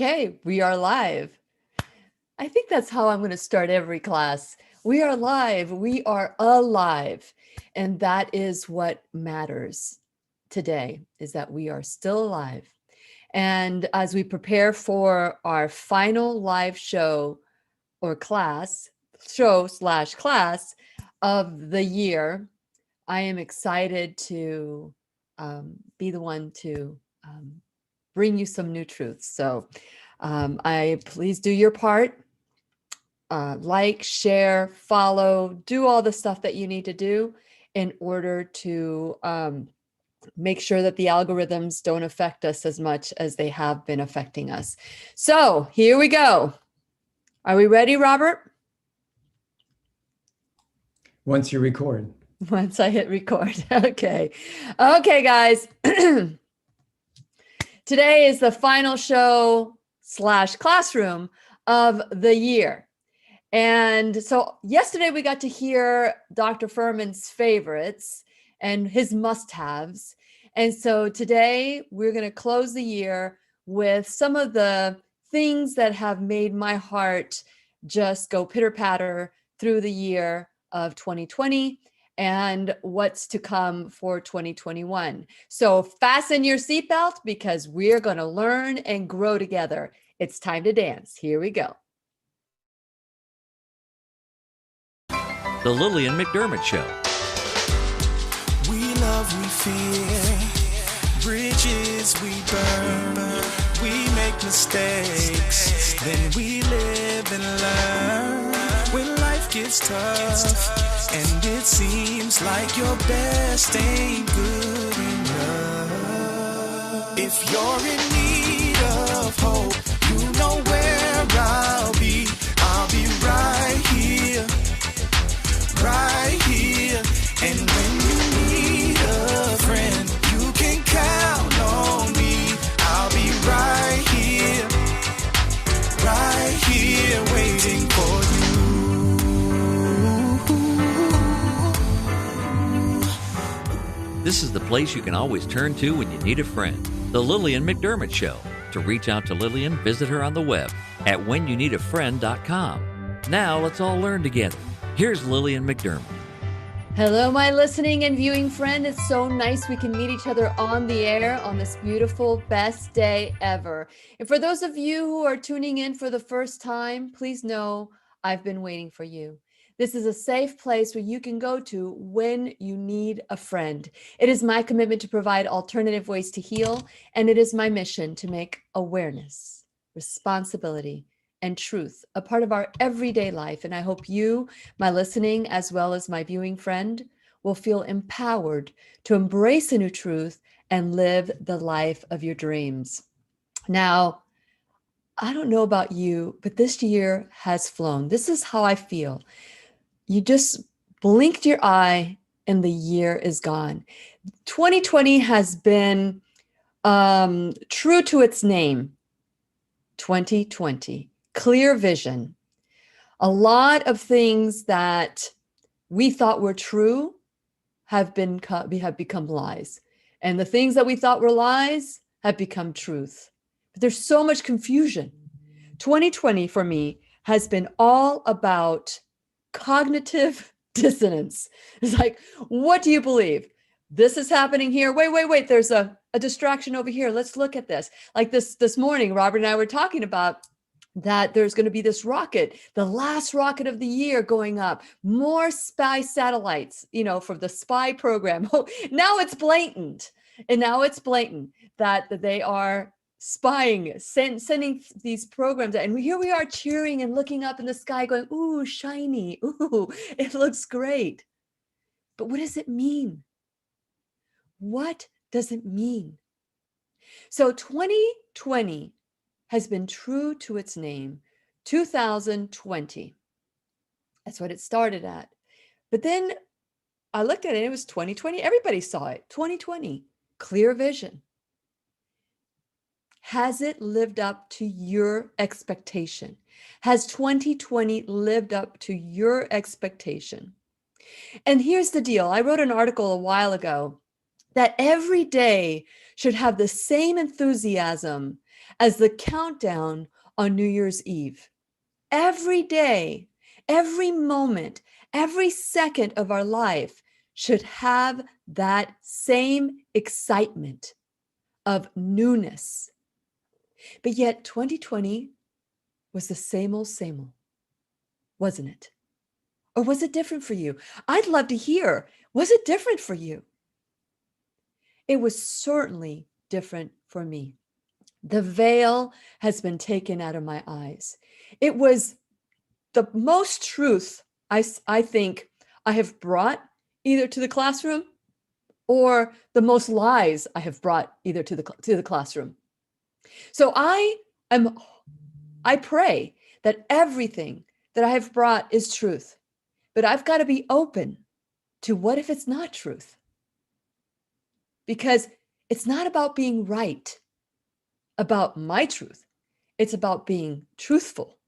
Okay, we are live. I think that's how I'm going to start every class. We are live. We are alive. And that is what matters today, is that we are still alive. And as we prepare for our final live show or show/class of the year, I am excited to be the one to bring you some new truths. So please do your part. Like, share, follow, do all the stuff that you need to do in order to make sure that the algorithms don't affect us as much as they have been affecting us. So here we go. Are we ready, Robert? Once you record. Once I hit record. Okay. Okay, guys. Today is the final show/classroom of the year. And so yesterday we got to hear Dr. Furman's favorites and his must-haves. And so today we're going to close the year with some of the things that have made my heart just go pitter-patter through the year of 2020 and what's to come for 2021. So fasten your seatbelt because we're going to learn and grow together. It's time to dance. Here we go. The Lillian McDermott Show. We love, we fear, bridges we burn, we make mistakes, then we live and learn. When life gets tough, and it seems like your best ain't good enough. If you're in need of hope, you know where I'll be right here. Right here, and when you need a friend, you can count on me. I'll be right here, waiting for you. This is the place you can always turn to when you need a friend. The Lillian McDermott Show. To reach out to Lillian, visit her on the web at whenyouneedafriend.com. Now let's all learn together. Here's Lillian McDermott. Hello, my listening and viewing friend. It's so nice we can meet each other on the air on this beautiful, best day ever. And for those of you who are tuning in for the first time, please know I've been waiting for you. This is a safe place where you can go to when you need a friend. It is my commitment to provide alternative ways to heal, and it is my mission to make awareness, responsibility, and truth a part of our everyday life. And I hope you, my listening, as well as my viewing friend, will feel empowered to embrace a new truth and live the life of your dreams. Now, I don't know about you, but this year has flown. This is how I feel. You just blinked your eye and the year is gone. 2020 has been true to its name. 2020. Clear vision. A lot of things that we thought were true have become lies. And the things that we thought were lies have become truth. But there's so much confusion. 2020 for me has been all about cognitive dissonance. It's like, what do you believe? This is happening here. Wait. There's a distraction over here. Let's look at this. Like this morning, Robert and I were talking about that there's going to be this rocket, the last rocket of the year going up, more spy satellites, for the spy program. Oh, now it's blatant. And now it's blatant that they are spying, sending these programs. And here we are cheering and looking up in the sky going, ooh, shiny. Ooh, it looks great. But what does it mean? What does it mean? So 2020 has been true to its name. 2020. That's what it started at. But then I looked at it, it was 2020. Everybody saw it. 2020. Clear vision. Has it lived up to your expectation? Has 2020 lived up to your expectation? And here's the deal. I wrote an article a while ago that every day should have the same enthusiasm as the countdown on New Year's Eve. Every day, every moment, every second of our life should have that same excitement of newness. But yet 2020 was the same old, wasn't it? Or was it different for you? I'd love to hear, was it different for you? It was certainly different for me. The veil has been taken out of my eyes. It was the most truth I think I have brought either to the classroom or the most lies I have brought either to the classroom. So I pray that everything that I have brought is truth, but I've got to be open to what if it's not truth? Because it's not about being right about my truth. It's about being truthful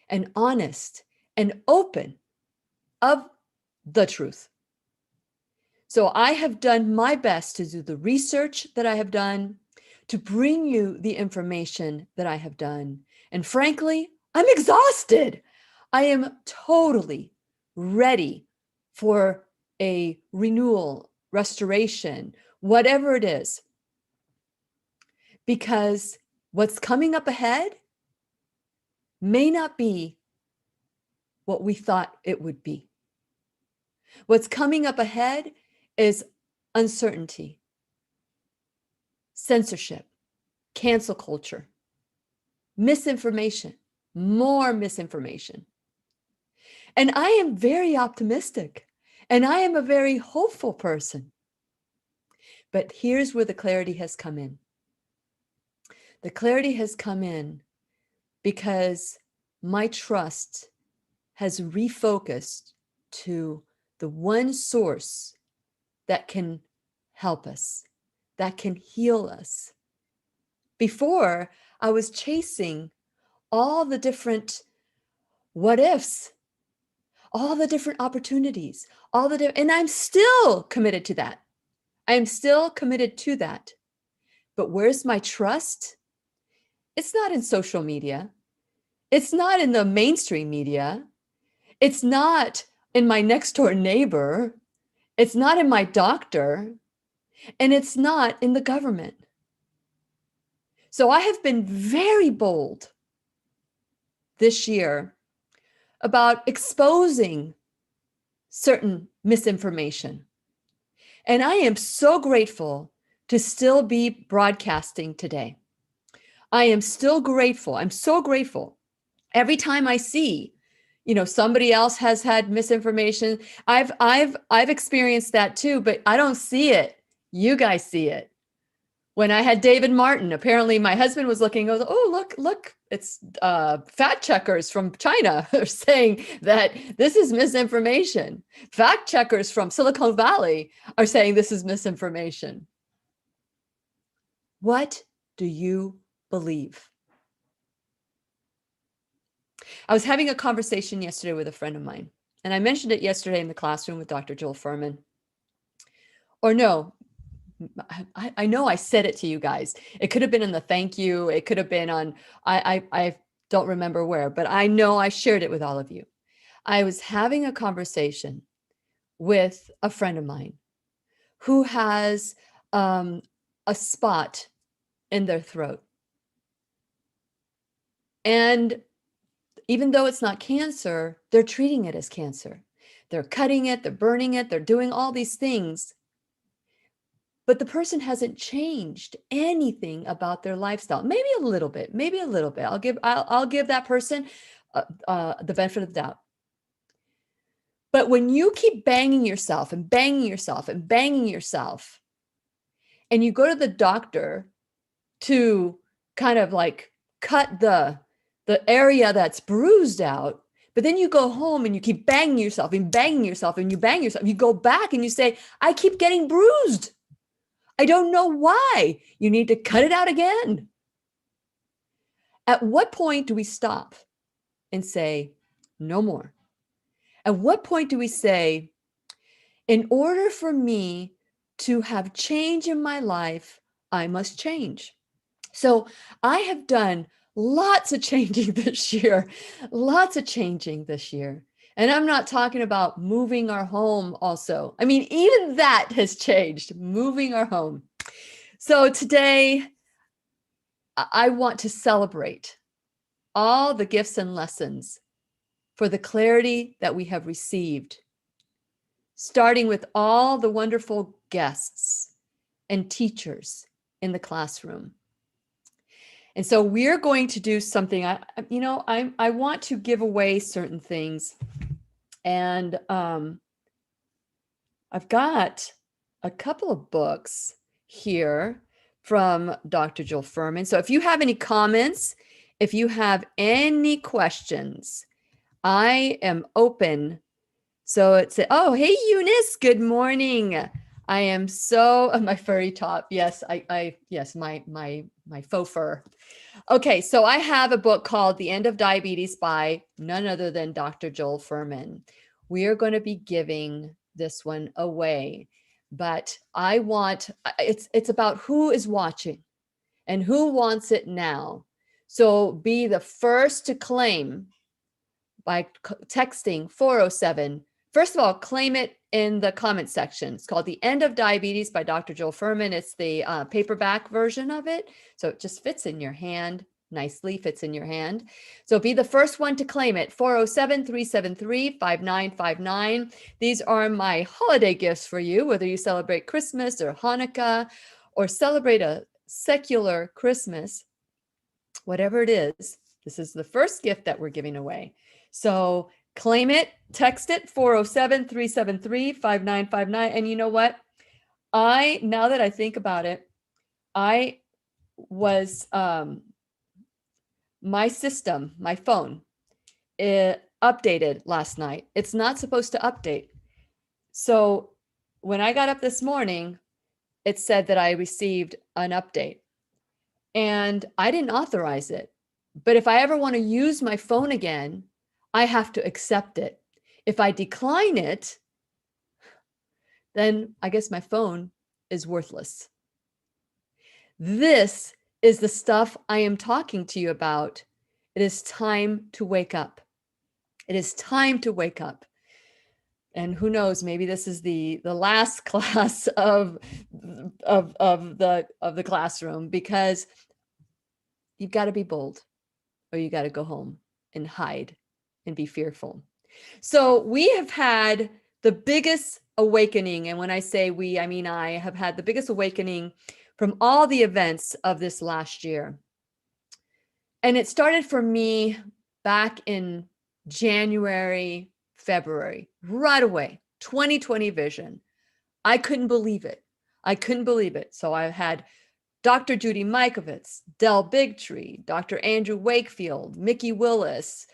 and honest and open of the truth. So I have done my best to do the research that I have done, to bring you the information that I have done. And frankly, I'm exhausted. I am totally ready for a renewal, restoration, whatever it is. Because what's coming up ahead may not be what we thought it would be. What's coming up ahead is uncertainty, censorship, cancel culture, misinformation, more misinformation. And I am very optimistic, and I am a very hopeful person. But here's where the clarity has come in. The clarity has come in because my trust has refocused to the one source that can help us, that can heal us. Before, I was chasing all the different what ifs, all the different opportunities, and I'm still committed to that. I am still committed to that. But where's my trust? It's not in social media. It's not in the mainstream media. It's not in my next door neighbor. It's not in my doctor. And it's not in the government. So I have been very bold this year about exposing certain misinformation. And I am so grateful to still be broadcasting today. I am still grateful. I'm so grateful. Every time I see, somebody else has had misinformation, I've experienced that too, but I don't see it. You guys see it. When I had David Martin, apparently my husband was looking, goes, oh, look, it's fact checkers from China are saying that this is misinformation. Fact checkers from Silicon Valley are saying this is misinformation. What do you believe? I was having a conversation yesterday with a friend of mine, and I mentioned it yesterday in the classroom with Dr. Joel Furman. Or no, I know I said it to you guys. It could have been in the thank you. It could have been on, I don't remember where, but I know I shared it with all of you. I was having a conversation with a friend of mine who has a spot in their throat. And even though it's not cancer, they're treating it as cancer. They're cutting it, they're burning it, they're doing all these things. But the person hasn't changed anything about their lifestyle. Maybe a little bit. I'll give that person the benefit of the doubt. But when you keep banging yourself and banging yourself and banging yourself, and you go to the doctor to kind of like cut the area that's bruised out, but then you go home and you keep banging yourself and banging yourself and you bang yourself. You go back and you say, I keep getting bruised. I don't know why. You need to cut it out again. At what point do we stop and say, no more? At what point do we say, in order for me to have change in my life, I must change? So I have done lots of changing this year, lots of changing this year. And I'm not talking about moving our home also. I mean, even that has changed, moving our home. So today I want to celebrate all the gifts and lessons for the clarity that we have received, starting with all the wonderful guests and teachers in the classroom. And so we're going to do something. I want to give away certain things, and I've got a couple of books here from Dr. Jill Furman. So if you have any comments, if you have any questions, I am open. So it's, oh, hey, Eunice, good morning. I am so, my furry top. Yes, yes, my faux fur. Okay, so I have a book called The End of Diabetes by none other than Dr. Joel Furman. We are going to be giving this one away, but I want, it's about who is watching and who wants it now. So be the first to claim by texting 407. First of all, claim it in the comment section. It's called The End of Diabetes by Dr. Joel Furman. It's the paperback version of it. So it just fits in your hand, nicely fits in your hand. So be the first one to claim it, 407-373-5959. These are my holiday gifts for you, whether you celebrate Christmas or Hanukkah or celebrate a secular Christmas, whatever it is, this is the first gift that we're giving away. So claim it, text it, 407-373-5959. And you know what? Now that I think about it, I was, my system, my phone, it updated last night. It's not supposed to update. So when I got up this morning, it said that I received an update and I didn't authorize it. But if I ever want to use my phone again, I have to accept it. If I decline it, then I guess my phone is worthless. This is the stuff I am talking to you about. It is time to wake up. It is time to wake up. And who knows, maybe this is the last class of the classroom, because you've got to be bold or you got to go home and hide and be fearful. So we have had the biggest awakening. And when I say we, I mean, I have had the biggest awakening from all the events of this last year. And it started for me back in January, February, right away, 2020 vision. I couldn't believe it. I couldn't believe it. So I had Dr. Judy Mikovits, Del Bigtree, Dr. Andrew Wakefield, Mickey Willis,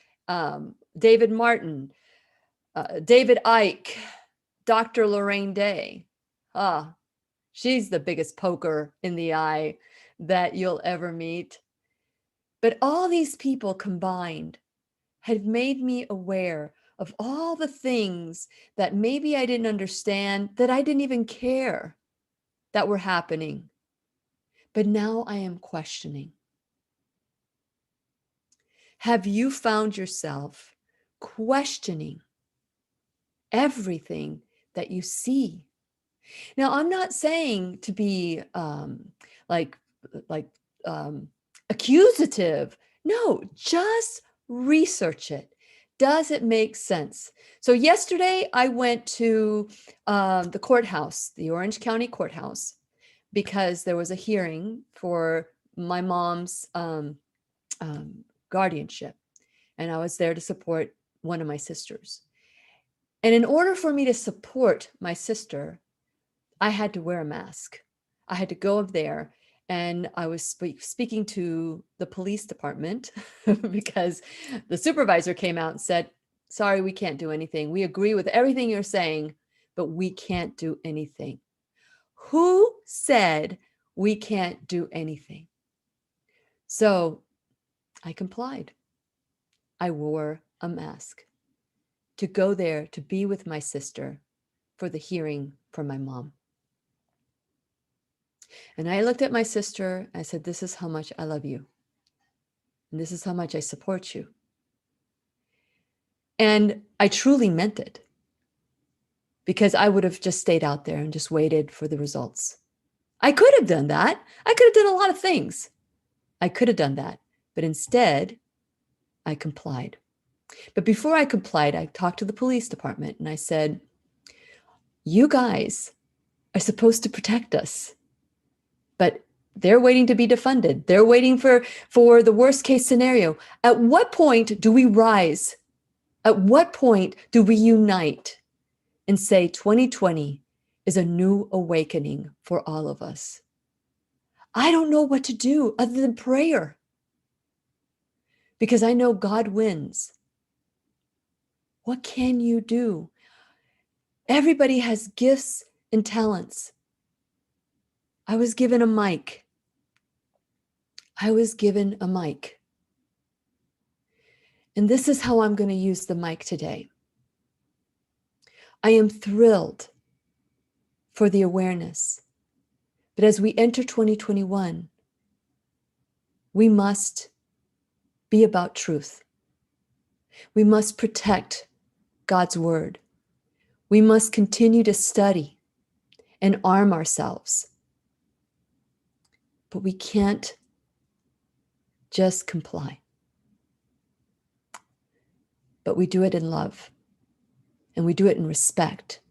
David Martin, David Icke, Dr. Lorraine Day. She's the biggest poker in the eye that you'll ever meet. But all these people combined had made me aware of all the things that maybe I didn't understand, that I didn't even care that were happening. But now I am questioning. Have you found yourself questioning everything that you see? Now, I'm not saying to be accusative. No, just research it. Does it make sense? So yesterday I went to the courthouse, the Orange County Courthouse, because there was a hearing for my mom's guardianship. And I was there to support one of my sisters. And in order for me to support my sister, I had to wear a mask. I had to go up there, and I was speaking to the police department because the supervisor came out and said, sorry, we can't do anything. We agree with everything you're saying, but we can't do anything. Who said we can't do anything? So I complied. I wore a mask to go there to be with my sister for the hearing for my mom. And I looked at my sister. I said, this is how much I love you. And this is how much I support you. And I truly meant it, because I would have just stayed out there and just waited for the results. I could have done that. I could have done a lot of things. I could have done that. But instead, I complied. But before I complied, I talked to the police department and I said, you guys are supposed to protect us, but they're waiting to be defunded. They're waiting for the worst case scenario. At what point do we rise? At what point do we unite and say 2020 is a new awakening for all of us? I don't know what to do other than prayer, because I know God wins. What can you do? Everybody has gifts and talents. I was given a mic. And this is how I'm going to use the mic today. I am thrilled for the awareness. But as we enter 2021, we must be about truth. We must protect God's word. We must continue to study and arm ourselves. But we can't just comply. But we do it in love, and we do it in respect.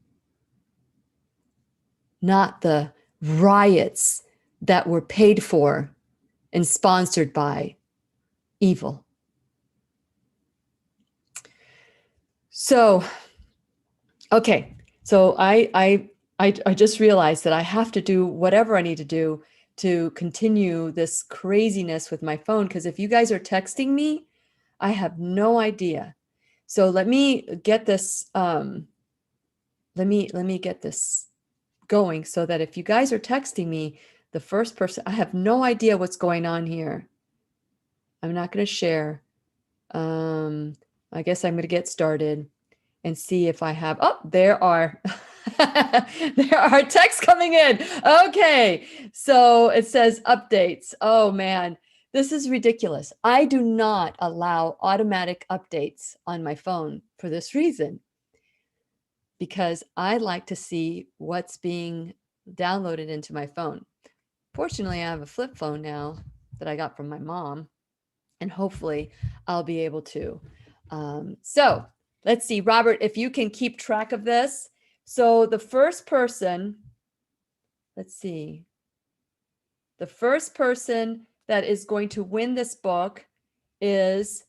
Not the riots that were paid for and sponsored by evil. So, okay. So I just realized that I have to do whatever I need to do to continue this craziness with my phone, because if you guys are texting me, I have no idea. So let me get this let me get this going, so that if you guys are texting me, the first person, I have no idea what's going on here. I'm not going to share. I guess I'm going to get started and see if I have, oh, there are, there are texts coming in. Okay. So it says updates. Oh man, this is ridiculous. I do not allow automatic updates on my phone for this reason, because I like to see what's being downloaded into my phone. Fortunately, I have a flip phone now that I got from my mom, and hopefully I'll be able to. So let's see, Robert, if you can keep track of this. So the first person, let's see, the first person that is going to win this book is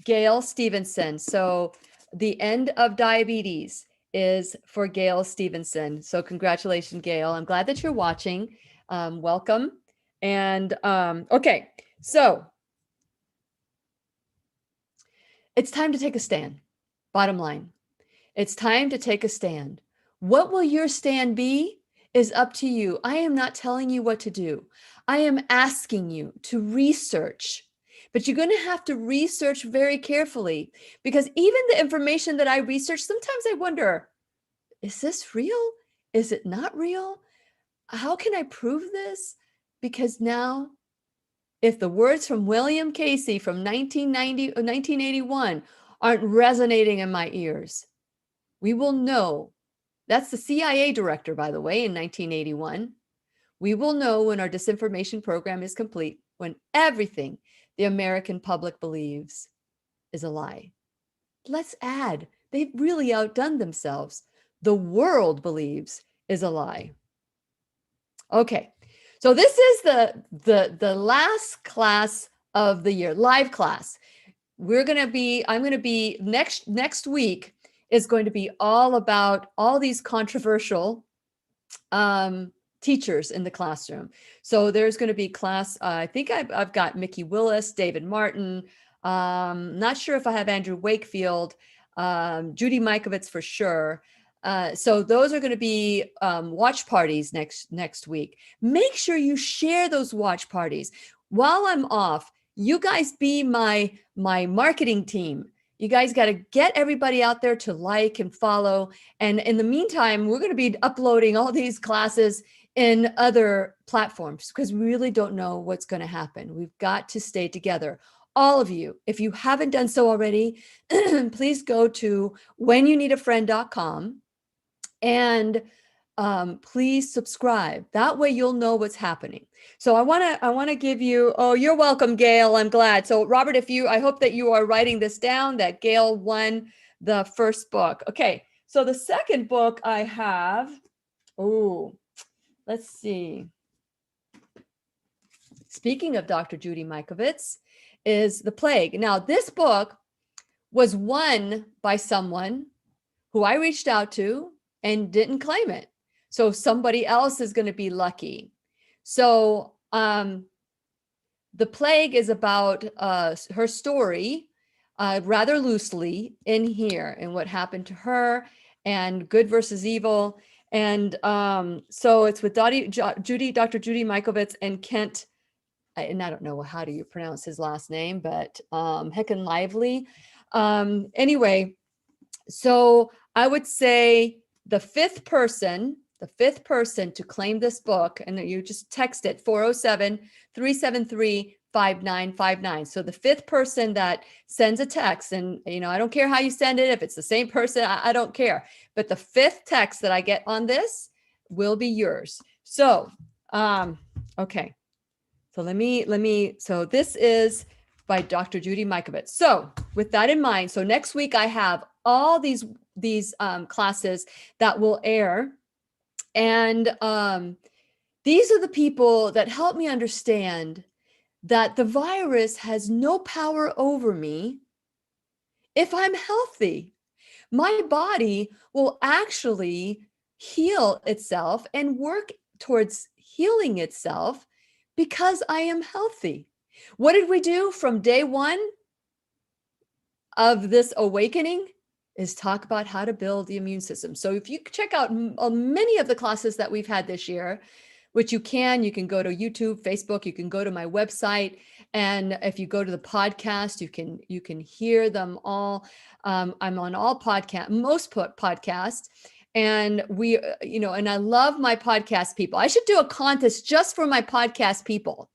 Gail Stevenson. So The End of Diabetes is for Gail Stevenson. So congratulations, Gail. I'm glad that you're watching. Welcome. And okay, so it's time to take a stand. Bottom line, it's time to take a stand. What will your stand be is up to you. I am not telling you what to do. I am asking you to research, but you're going to have to research very carefully, because even the information that I research, sometimes I wonder, is this real? Is it not real? How can I prove this? Because now, if the words from William Casey from 1981 aren't resonating in my ears, we will know. That's the CIA director, by the way, in 1981. We will know when our disinformation program is complete, when everything the American public believes is a lie. Let's add, they've really outdone themselves. The world believes is a lie. Okay, so this is the last class of the year, live class. I'm going to be next week is going to be all about all these controversial teachers in the classroom. So there's going to be class, I think I've got Mickey Willis, David Martin, not sure if I have Andrew Wakefield, Judy Mikovits for sure. So those are going to be watch parties next week. Make sure you share those watch parties. While I'm off, you guys be my marketing team. You guys got to get everybody out there to like and follow. And in the meantime, we're going to be uploading all these classes in other platforms because we really don't know what's going to happen. We've got to stay together. All of you, if you haven't done so already, please go to whenyouneedafriend.com and please subscribe. That way you'll know what's happening. So I want to give you, oh, you're welcome, Gail. I'm glad. So Robert, I hope that you are writing this down, that Gail won the first book. Okay. So the second book I have, let's see. Speaking of Dr. Judy Mikovits, is The Plague. Now, this book was won by someone who I reached out to and didn't claim it. So somebody else is going to be lucky. So The Plague is about her story, rather loosely in here, and what happened to her, and good versus evil. And so it's with Dr. Judy Mikovits and Kent, and I don't know how do you pronounce his last name, but Heckin Lively. Anyway, so I would say the fifth person to claim this book, and you just text it 407-373-5959. So the fifth person that sends a text, and I don't care how you send it, if it's the same person, I don't care. But the fifth text that I get on this will be yours. So, okay. So so this is by Dr. Judy Mikovits. So with that in mind, so next week I have all these classes that will air. And these are the people that help me understand that the virus has no power over me if I'm healthy. My body will actually heal itself and work towards healing itself because I am healthy. What did we do from day one of this awakening? Is talk about how to build the immune system. So if you check out many of the classes that we've had this year, which you can go to YouTube, Facebook, you can go to my website. And if you go to the podcast, you can hear them all. I'm on all most podcasts. And we, and I love my podcast people. I should do a contest just for my podcast people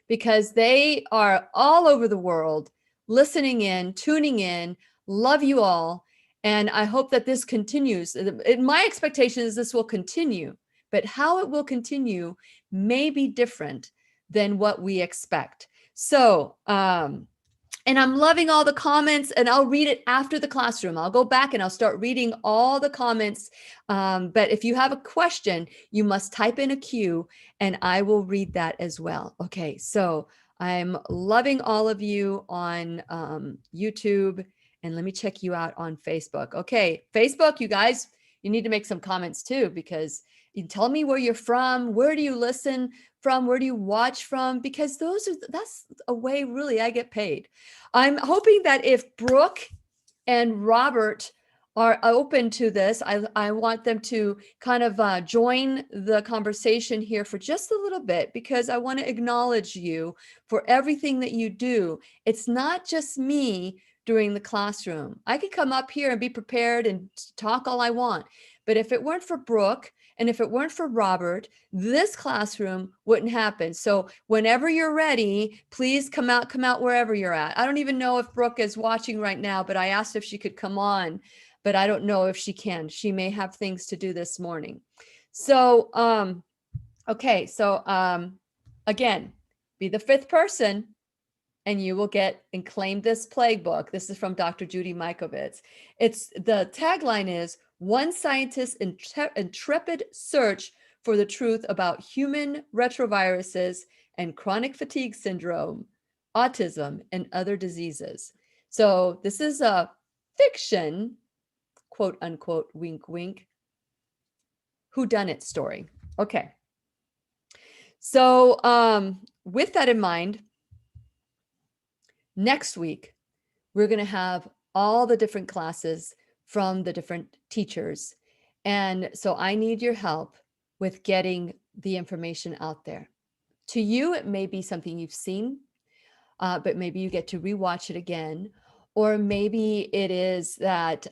because they are all over the world listening in, tuning in. Love you all. And I hope that this continues. My expectation is this will continue, but how it will continue may be different than what we expect. So, and I'm loving all the comments, and I'll read it after the classroom. I'll go back and I'll start reading all the comments. But if you have a question, you must type in a Q and I will read that as well. Okay, so I'm loving all of you on YouTube. And let me check you out on Facebook. Okay, Facebook, you guys, you need to make some comments too, because you tell me where you're from, where do you listen from, where do you watch from, because that's a way really I get paid. I'm hoping that if Brooke and Robert are open to this, I want them to kind of join the conversation here for just a little bit, because I want to acknowledge you for everything that you do. It's not just me during the classroom. I could come up here and be prepared and talk all I want. But if it weren't for Brooke and if it weren't for Robert, this classroom wouldn't happen. So whenever you're ready, please come out wherever you're at. I don't even know if Brooke is watching right now, but I asked if she could come on, but I don't know if she can. She may have things to do this morning. So, okay. So, again, be the fifth person and you will get and claim this plague book. This is from Dr. Judy Mikovits. The tagline is "One Scientist's Intrepid Search for the Truth About Human Retroviruses and Chronic Fatigue Syndrome, Autism, and Other Diseases." So this is a fiction, quote unquote, wink, wink, whodunit story. Okay. So with that in mind, next week, we're going to have all the different classes from the different teachers. And so I need your help with getting the information out there. To you, it may be something you've seen, but maybe you get to rewatch it again. Or maybe it is that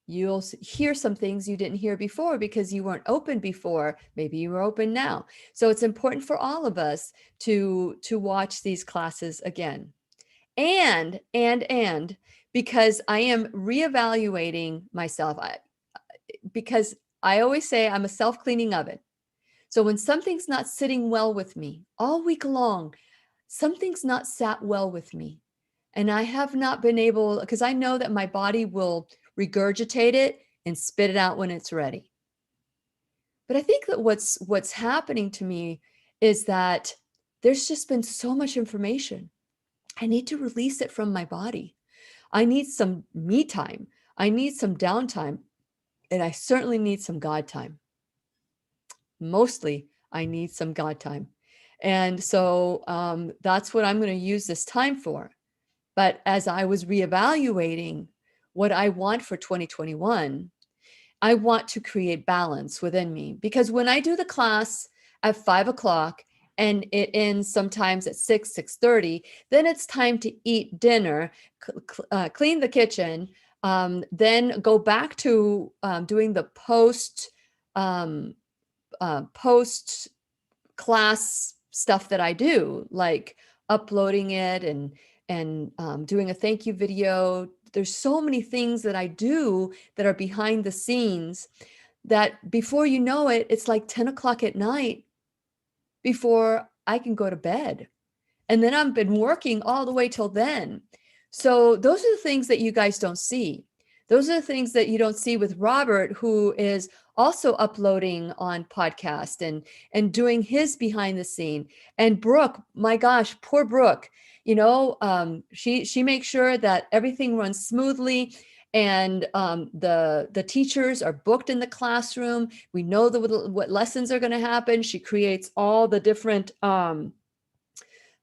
You'll hear some things you didn't hear before because you weren't open before. Maybe you are open now. So it's important for all of us to watch these classes again. And because I am reevaluating myself, because I always say I'm a self-cleaning oven. So when something's not sitting well with me all week long, something's not sat well with me. And I have not been able, because I know that my body will regurgitate it and spit it out when it's ready. But I think that what's happening to me is that there's just been so much information. I need to release it from my body. I need some me time. I need some downtime. And I certainly need some God time. Mostly, I need some God time. And so that's what I'm going to use this time for. But as I was reevaluating what I want for 2021, I want to create balance within me, because when I do the class at 5 o'clock and it ends sometimes at 6:30, then it's time to eat dinner, clean the kitchen, then go back to doing the post class stuff that I do, like uploading it and doing a thank you video. There's so many things that I do that are behind the scenes that before you know it, it's like 10 o'clock at night before I can go to bed. And then I've been working all the way till then. So those are the things that you guys don't see. Those are the things that you don't see with Robert, who is also uploading on podcast and doing his behind the scene. And Brooke, my gosh, poor Brooke, she makes sure that everything runs smoothly. And the teachers are booked in the classroom. We know what lessons are going to happen. She creates all the different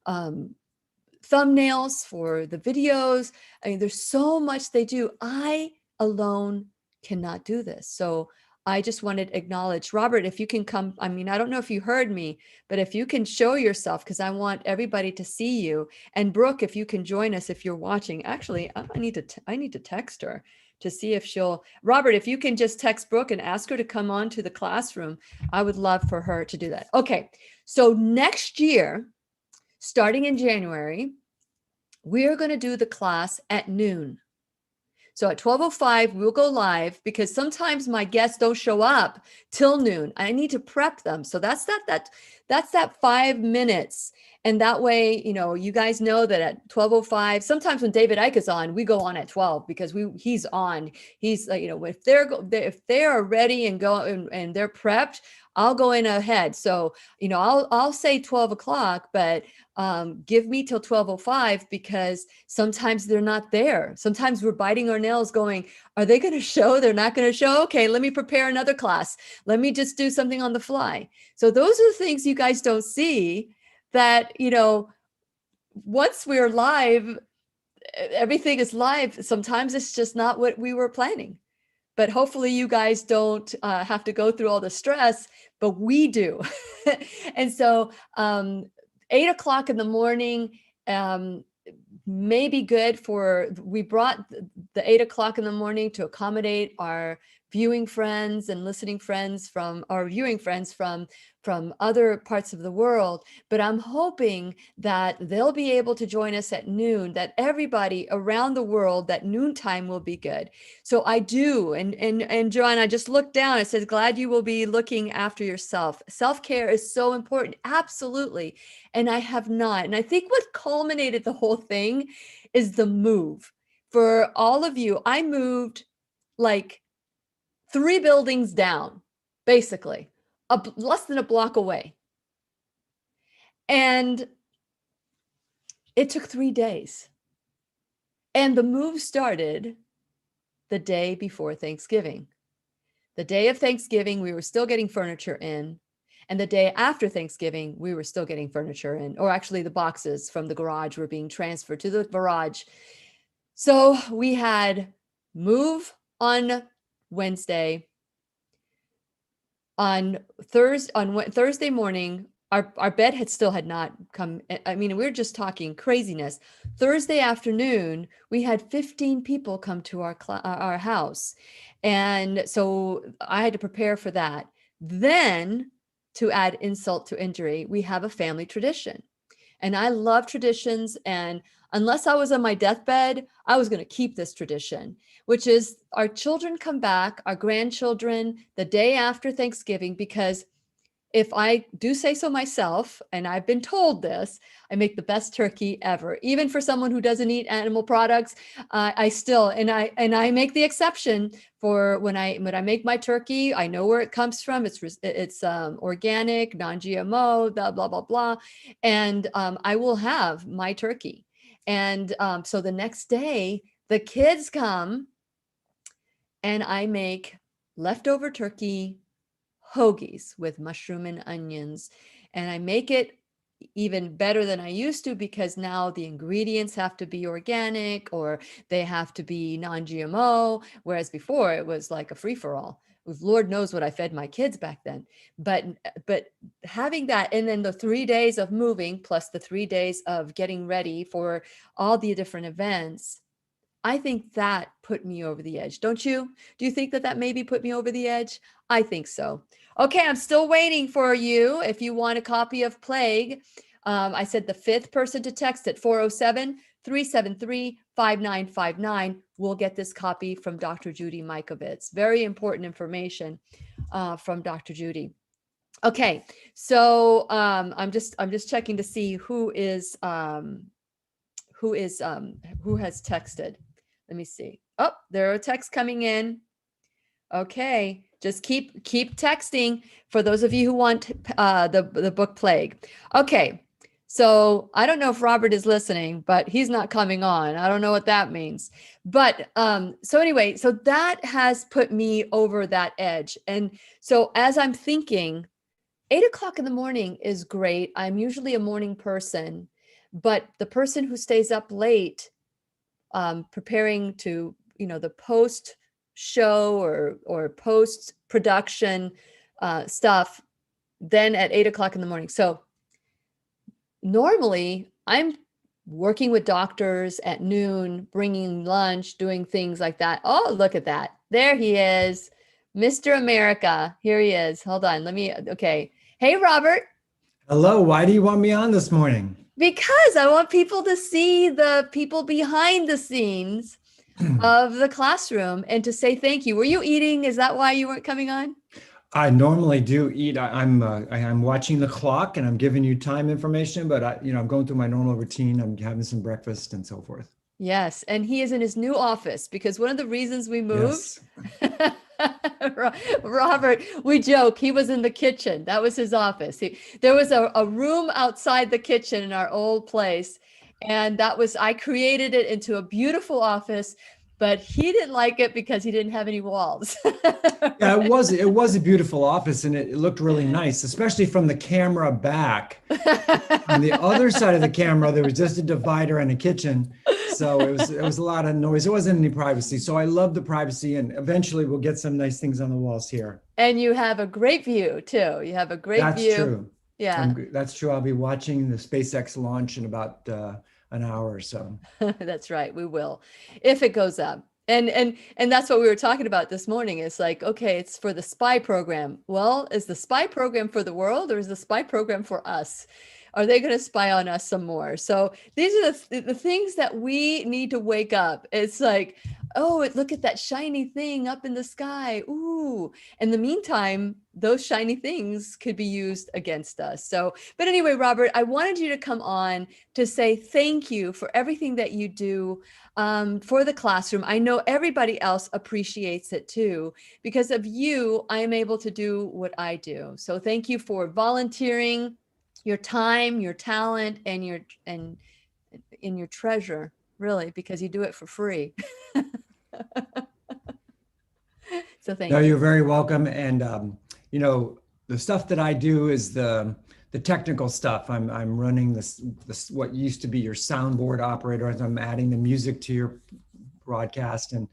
thumbnails for the videos. I mean, there's so much they do. I alone cannot do this. So I just wanted to acknowledge, Robert, if you can come. I mean, I don't know if you heard me, but if you can show yourself, because I want everybody to see you. And Brooke, if you can join us, if you're watching. Actually, I need to text her to see if she'll. Robert, if you can just text Brooke and ask her to come on to the classroom, I would love for her to do that. Okay, so next year, starting in January, we're going to do the class at noon. So at 12:05, we'll go live, because sometimes my guests don't show up till noon. I need to prep them. So that's that 5 minutes. And that way, you guys know that at 12:05, sometimes when David Icke is on, we go on at 12 because he's on. He's if they are ready and go and they're prepped, I'll go in ahead. So, I'll say 12 o'clock, but give me till 12:05, because sometimes they're not there. Sometimes we're biting our nails going, are they going to show? They're not going to show. Okay, let me prepare another class. Let me just do something on the fly. So those are the things you guys don't see, that, once we're live, everything is live. Sometimes it's just not what we were planning. But hopefully you guys don't have to go through all the stress, but we do. And so 8 o'clock in the morning may be good we brought the 8 o'clock in the morning to accommodate our viewing friends and listening friends from other parts of the world. But I'm hoping that they'll be able to join us at noon, that everybody around the world, that noontime will be good. So I do. And Joanne, I just looked down. It says, glad you will be looking after yourself. Self-care is so important. Absolutely. And I have not. And I think what culminated the whole thing is the move. For all of you, I moved like 3 buildings down, basically, less than a block away. And it took 3 days. And the move started the day before Thanksgiving. The day of Thanksgiving, we were still getting furniture in. And the day after Thanksgiving, we were still getting furniture in, or actually the boxes from the garage were being transferred to the garage. So we had move on Wednesday. On Thursday morning, our bed had not come. I mean, we're just talking craziness. Thursday afternoon, we had 15 people come to our house. And so I had to prepare for that. Then, to add insult to injury, we have a family tradition. And I love traditions. And unless I was on my deathbed, I was going to keep this tradition, which is our children come back, our grandchildren, the day after Thanksgiving, because if I do say so myself, and I've been told this, I make the best turkey ever. Even for someone who doesn't eat animal products, I still, and I make the exception for when I make my turkey. I know where it comes from. It's organic, non-GMO, blah blah blah blah, and I will have my turkey. And so the next day, the kids come, and I make leftover turkey hoagies with mushroom and onions. And I make it even better than I used to, because now the ingredients have to be organic or they have to be non-GMO. Whereas before it was like a free-for-all. Lord knows what I fed my kids back then. But having that, and then the 3 days of moving plus the 3 days of getting ready for all the different events, I think that put me over the edge. Don't you? Do you think that maybe put me over the edge? I think so. Okay, I'm still waiting for you. If you want a copy of Plague, I said the 5th person to text at 407-373-5959 will get this copy from Dr. Judy Mikovits. Very important information from Dr. Judy. Okay, so I'm just checking to see who has texted. Let me see. Oh, there are texts coming in. Okay, just keep texting for those of you who want the book Plague. Okay, so I don't know if Robert is listening, but he's not coming on. I don't know what that means. But so anyway, so that has put me over that edge. And so as I'm thinking, 8 o'clock in the morning is great. I'm usually a morning person, but the person who stays up late preparing to, the post show or post production stuff, then at 8 o'clock in the morning. So normally I'm working with doctors at noon, bringing lunch, doing things like that. Oh, look at that. There he is. Mr. America. Here he is. Hold on. Okay. Hey, Robert. Hello. Why do you want me on this morning? Because I want people to see the people behind the scenes of the classroom and to say thank you. Were you eating? Is that why you weren't coming on? I normally do eat. I'm watching the clock and I'm giving you time information, but I'm going through my normal routine. I'm having some breakfast and so forth. Yes, and he is in his new office because one of the reasons we moved. Yes. Robert, we joke, he was in the kitchen. That was his office. There was a room outside the kitchen in our old place. And I created it into a beautiful office, but he didn't like it because he didn't have any walls. Yeah, it was a beautiful office and it looked really nice, especially from the camera back. On the other side of the camera, there was just a divider and a kitchen. So it was a lot of noise. There wasn't any privacy. So I love the privacy, and eventually we'll get some nice things on the walls here. And you have a great view too. You have a great view. That's true. Yeah. That's true. I'll be watching the SpaceX launch in about an hour or so. That's right. We will, if it goes up. And that's what we were talking about this morning. It's like, okay, it's for the spy program. Well, is the spy program for the world or is the spy program for us? Are they going to spy on us some more? So these are the things that we need to wake up. It's like, oh, look at that shiny thing up in the sky. Ooh. In the meantime, those shiny things could be used against us. So, but anyway, Robert, I wanted you to come on to say thank you for everything that you do for the classroom. I know everybody else appreciates it too. Because of you, I am able to do what I do. So thank you for volunteering your time, your talent, and your treasure, really, because you do it for free. So thank you. No, you're very welcome. And the stuff that I do is the technical stuff. I'm running this what used to be your soundboard operator, as I'm adding the music to your broadcast and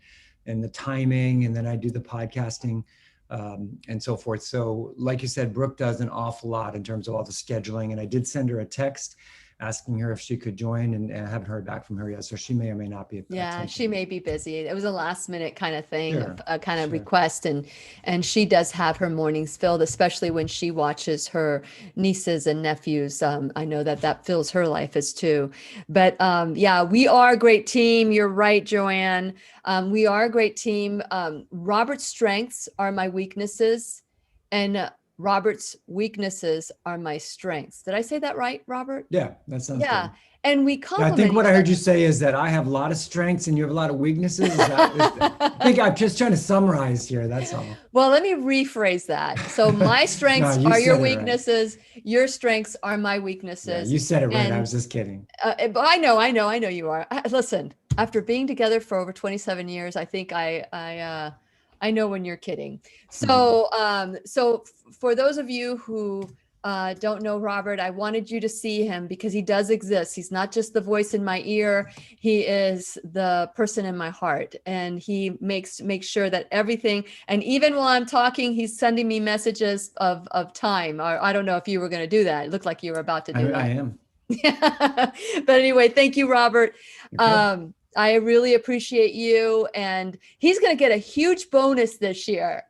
the timing, and then I do the podcasting. and so forth. So like you said, Brooke does an awful lot in terms of all the scheduling. And I did send her a text asking her if she could join, and I haven't heard back from her yet. So she may or may not be. Yeah, she may be busy. It was a last minute kind of thing, Sure, a kind of sure. request, and she does have her mornings filled, especially when she watches her nieces and nephews. I know that that fills her life as too. But yeah, we are a great team. You're right, Joanne. We are a great team. Robert's strengths are my weaknesses, and Robert's weaknesses are my strengths. Did I say that right, Robert? Yeah, that sounds Yeah. good. And we Yeah, I complement think what each I heard other. you say is that I have a lot of strengths and you have a lot of weaknesses. I think I'm just trying to summarize here. That's all. Well, let me rephrase that. So my No, strengths you are your said it right. weaknesses. Your strengths are my Yeah, weaknesses. you said it right. I And was just kidding. but I know you are. Listen, after being together for over 27 years, I think I know when you're kidding. So for those of you who don't know Robert, I wanted you to see him because he does exist. He's not just the voice in my ear. He is the person in my heart, and he makes sure that everything. And even while I'm talking, he's sending me messages of time. Or I don't know if you were going to do that. It looked like you were about to do that. I am. But anyway, thank you, Robert. Okay. I really appreciate you, and he's going to get a huge bonus this year.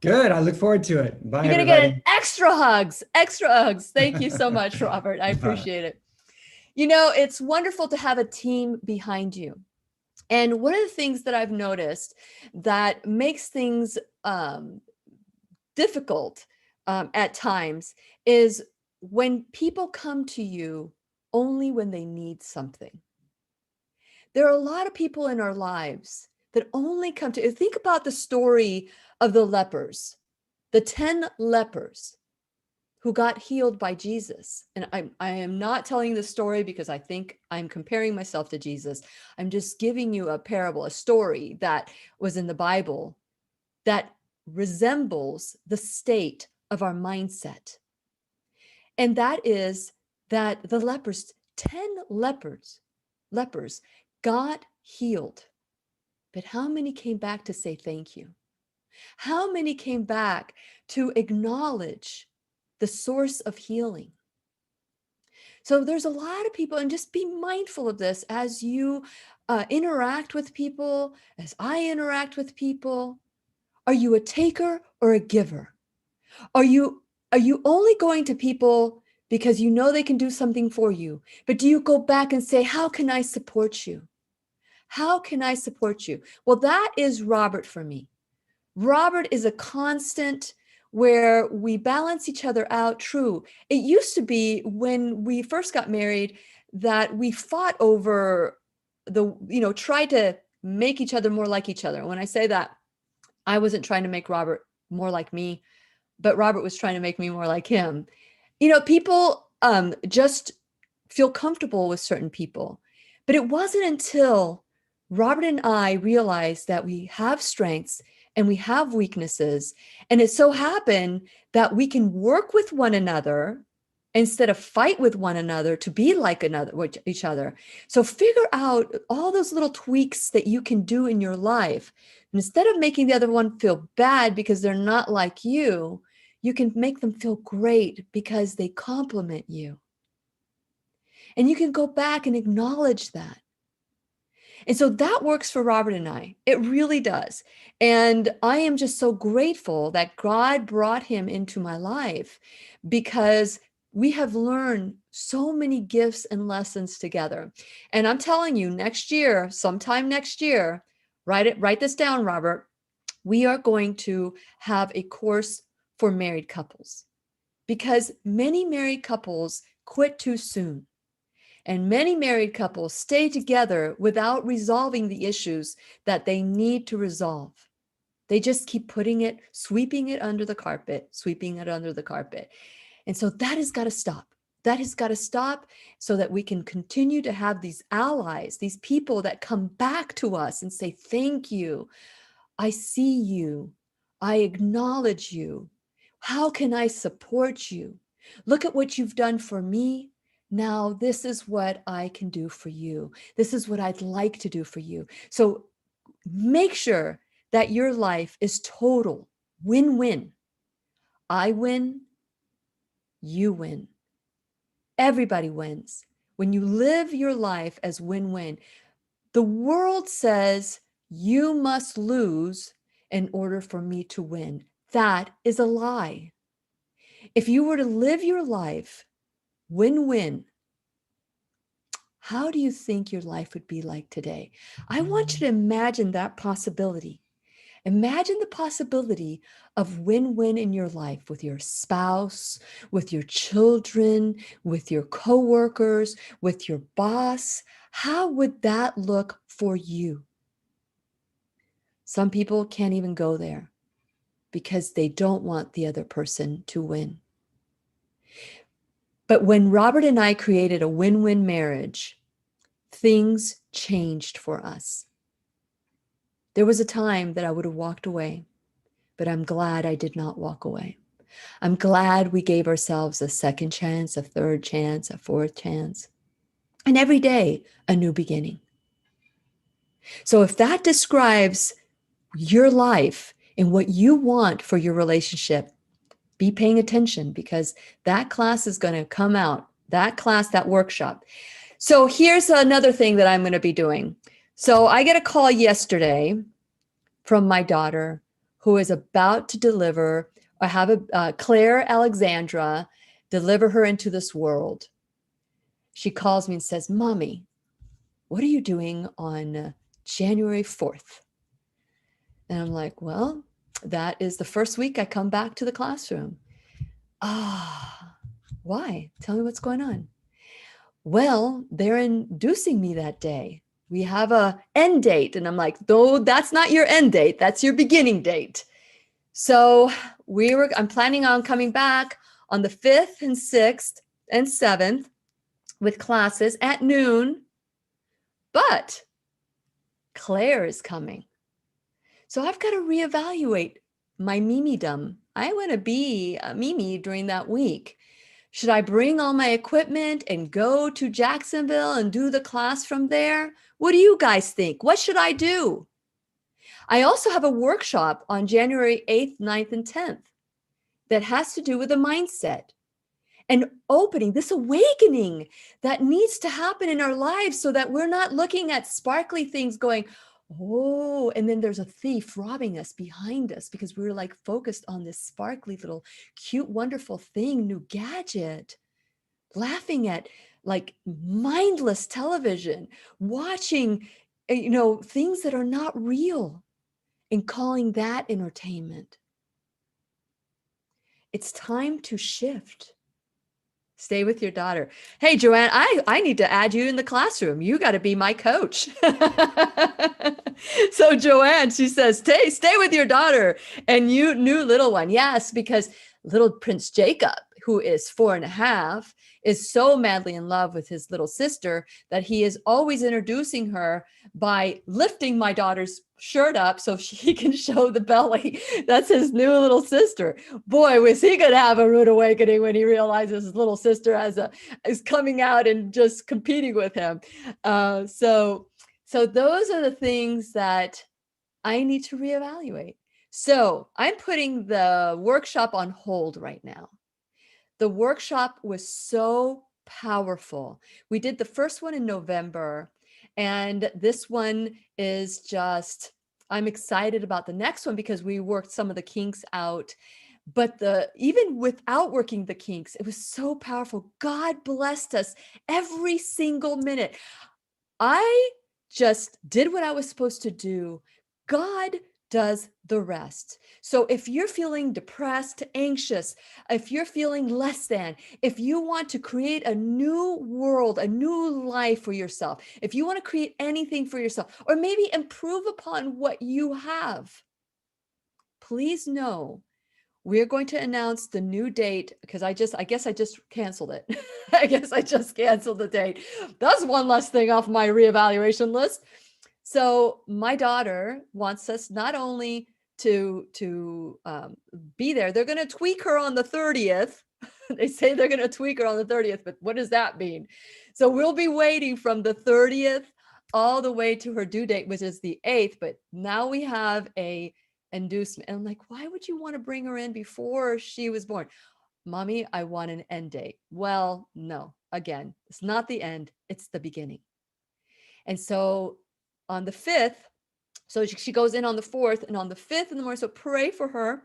Good. I look forward to it. Bye, You're going to everybody. get an extra hugs. Thank you so much, Robert. I appreciate it. You know, it's wonderful to have a team behind you. And one of the things that I've noticed that makes things difficult at times is when people come to you only when they need something. There are a lot of people in our lives that only come to, think about the story of the lepers, the 10 lepers who got healed by Jesus. And I am not telling the story because I think I'm comparing myself to Jesus. I'm just giving you a parable, a story that was in the Bible that resembles the state of our mindset. And that is that the lepers, 10 lepers got healed. But how many came back to say thank you? How many came back to acknowledge the source of healing? So there's a lot of people, and just be mindful of this as you interact with people, as I interact with people. Are you a taker or a giver? Are you only going to people because you know they can do something for you? But do you go back and say, how can I support you? How can I support you? Well, that is Robert for me. Robert is a constant where we balance each other out. True. It used to be when we first got married that we fought over tried to make each other more like each other. When I say that, I wasn't trying to make Robert more like me, but Robert was trying to make me more like him. People just feel comfortable with certain people. But it wasn't until Robert and I realized that we have strengths and we have weaknesses. And it so happened that we can work with one another instead of fight with one another to be like each other. So figure out all those little tweaks that you can do in your life. And instead of making the other one feel bad because they're not like you, you can make them feel great because they compliment you. And you can go back and acknowledge that. And so that works for Robert and I. It really does. And I am just so grateful that God brought him into my life because we have learned so many gifts and lessons together. And I'm telling you, sometime next year, write this down, Robert. We are going to have a course for married couples because many married couples quit too soon. And many married couples stay together without resolving the issues that they need to resolve. They just keep sweeping it under the carpet. And so that has got to stop. That has got to stop so that we can continue to have these allies, these people that come back to us and say, thank you. I see you. I acknowledge you. How can I support you? Look at what you've done for me. Now, this is what I can do for you. This is what I'd like to do for you. So make sure that your life is total win-win. I win, you win. Everybody wins. When you live your life as win-win, the world says you must lose in order for me to win. That is a lie. If you were to live your life win-win, how do you think your life would be like today? I want you to imagine that possibility. Imagine the possibility of win-win in your life with your spouse, with your children, with your coworkers, with your boss. How would that look for you? Some people can't even go there because they don't want the other person to win. But when Robert and I created a win-win marriage, things changed for us. There was a time that I would have walked away, but I'm glad I did not walk away. I'm glad we gave ourselves a second chance, a third chance, a fourth chance, and every day a new beginning. So if that describes your life and what you want for your relationship, be paying attention, because that class is going to come out, that class, that workshop. So here's another thing that I'm going to be doing. So I get a call yesterday from my daughter, who is about to deliver, or have Claire Alexandra deliver her into this world. She calls me and says, "Mommy, what are you doing on January 4th? And I'm like, "Well, that is the first week I come back to the classroom." Why? Tell me what's going on. Well, they're inducing me that day. We have a end date. And I'm like, "No, that's not your end date. That's your beginning date." So I'm planning on coming back on the 5th and 6th and 7th with classes at noon. But Claire is coming. So I've got to reevaluate my Mimi-dom. I want to be a Mimi during that week. Should I bring all my equipment and go to Jacksonville and do the class from there? What do you guys think? What should I do? I also have a workshop on January 8th, 9th, and 10th that has to do with a mindset and opening, this awakening that needs to happen in our lives so that we're not looking at sparkly things going, "Oh," and then there's a thief robbing us behind us because we're like focused on this sparkly little cute, wonderful thing, new gadget, laughing at like mindless television, watching, things that are not real and calling that entertainment. It's time to shift. Stay with your daughter. Hey, Joanne, I need to add you in the classroom. You got to be my coach. So Joanne, she says, stay with your daughter and you new little one. Yes, because little Prince Jacob, who is 4.5, is so madly in love with his little sister that he is always introducing her by lifting my daughter's shirt up so she can show the belly. That's his new little sister. Boy, was he going to have a rude awakening when he realizes his little sister is coming out and just competing with him. So those are the things that I need to reevaluate. So I'm putting the workshop on hold right now. The workshop was so powerful. We did the first one in November, and this one is just, I'm excited about the next one because we worked some of the kinks out. But even without working the kinks, it was so powerful. God blessed us every single minute. I just did what I was supposed to do. God does the rest. So if you're feeling depressed, anxious, if you're feeling less than, if you want to create a new world, a new life for yourself, if you want to create anything for yourself, or maybe improve upon what you have, please know we're going to announce the new date because I guess I just canceled it. I guess I just canceled the date. That's one less thing off my reevaluation list. So my daughter wants us not only to be there, they're going to tweak her on the 30th. They say they're going to tweak her on the 30th, but what does that mean? So we'll be waiting from the 30th all the way to her due date, which is the 8th. But now we have a inducement. And I'm like, why would you want to bring her in before she was born? Mommy, I want an end date. Well, no, again, it's not the end, it's the beginning. And so on the 5th, so she goes in on the 4th, and on the 5th in the morning, so pray for her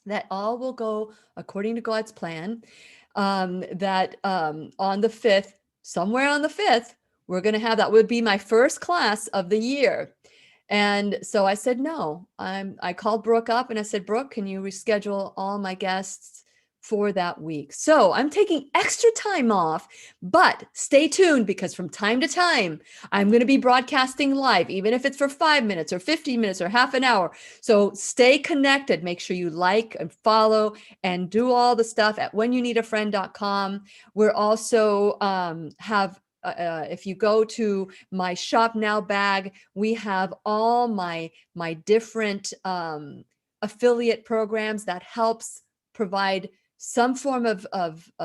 that all will go according to God's plan. On the 5th, somewhere on the 5th, we're going to have, that would be my first class of the year. And so I said, no, I called Brooke up and I said, Brooke, can you reschedule all my guests for that week? So I'm taking extra time off, but stay tuned, because from time to time, I'm going to be broadcasting live, even if it's for 5 minutes or 15 minutes or half an hour. So stay connected. Make sure you like and follow and do all the stuff at whenyouneedafriend.com. We're also if you go to my Shop Now bag, we have all my different affiliate programs that helps provide some form of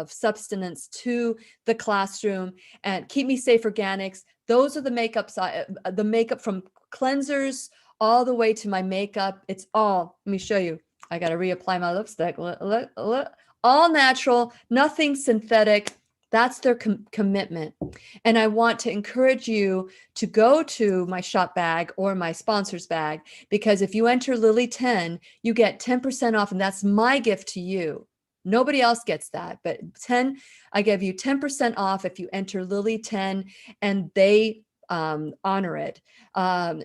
substance to the classroom. And Keep Me Safe Organics, those are the makeup side, the makeup from cleansers all the way to my makeup. It's all, let me show you. I got to reapply my lipstick. Look. All natural, nothing synthetic. That's their commitment. And I want to encourage you to go to my shop bag or my sponsors bag, because if you enter Lily 10, you get 10% off. And that's my gift to you. Nobody else gets that, but I give you 10% off if you enter Lily 10, and they honor it.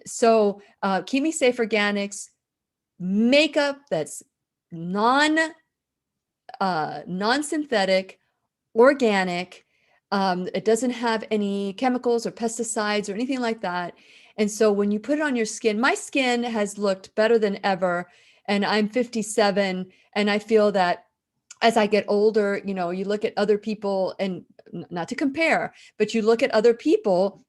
So Keep Me Safe Organics, makeup that's non-synthetic, organic. It doesn't have any chemicals or pesticides or anything like that. And so when you put it on your skin, my skin has looked better than ever. And I'm 57, and I feel that as I get older, you know, you look at other people, and not to compare, but you look at other people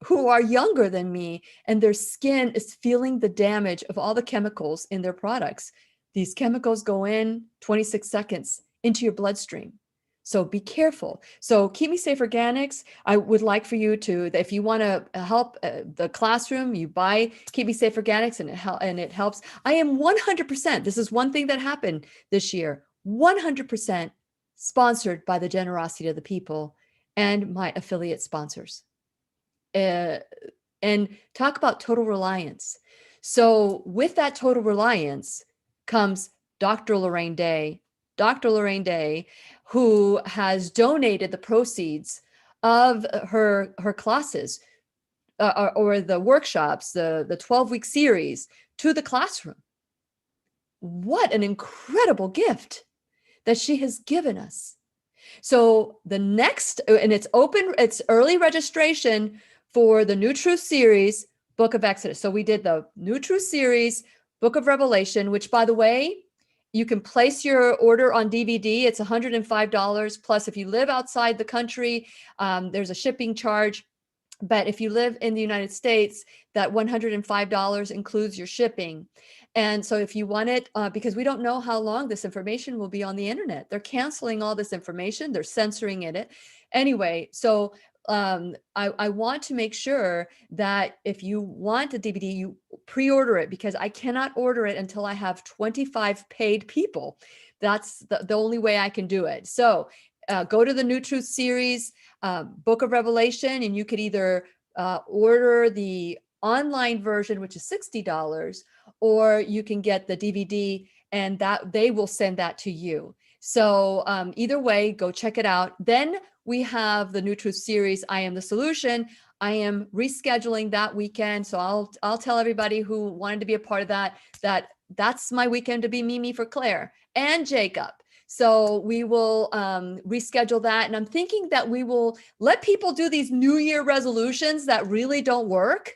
who are younger than me, and their skin is feeling the damage of all the chemicals in their products. These chemicals go in 26 seconds into your bloodstream. So be careful. So Keep Me Safe Organics, I would like for you to, if you want to help the classroom, you buy Keep Me Safe Organics, and it helps. I am 100%, this is one thing that happened this year, 100% sponsored by the generosity of the people and my affiliate sponsors. And talk about total reliance. So with that total reliance comes Dr. Lorraine Day, who has donated the proceeds of her classes or the workshops, the 12-week series, to the classroom. What an incredible gift that she has given us. So the next, and it's open, it's early registration for the New Truth series, Book of Exodus. So we did the New Truth series, Book of Revelation, which, by the way, you can place your order on DVD. It's $105. Plus, if you live outside the country, there's a shipping charge. But if you live in the United States, that $105 includes your shipping. And so if you want it, because we don't know how long this information will be on the internet. They're canceling all this information. They're censoring it. Anyway, so I want to make sure that if you want a DVD, you pre-order it, because I cannot order it until I have 25 paid people. That's the only way I can do it. So go to the New Truth series, Book of Revelation, and you could either order the online version, which is $60, or you can get the DVD, and that they will send that to you. So either way, go check it out. Then we have the New Truth series, I Am the Solution. I am rescheduling that weekend. So I'll tell everybody who wanted to be a part of that's my weekend to be Mimi for Claire and Jacob. So we will reschedule that. And I'm thinking that we will let people do these New Year resolutions that really don't work.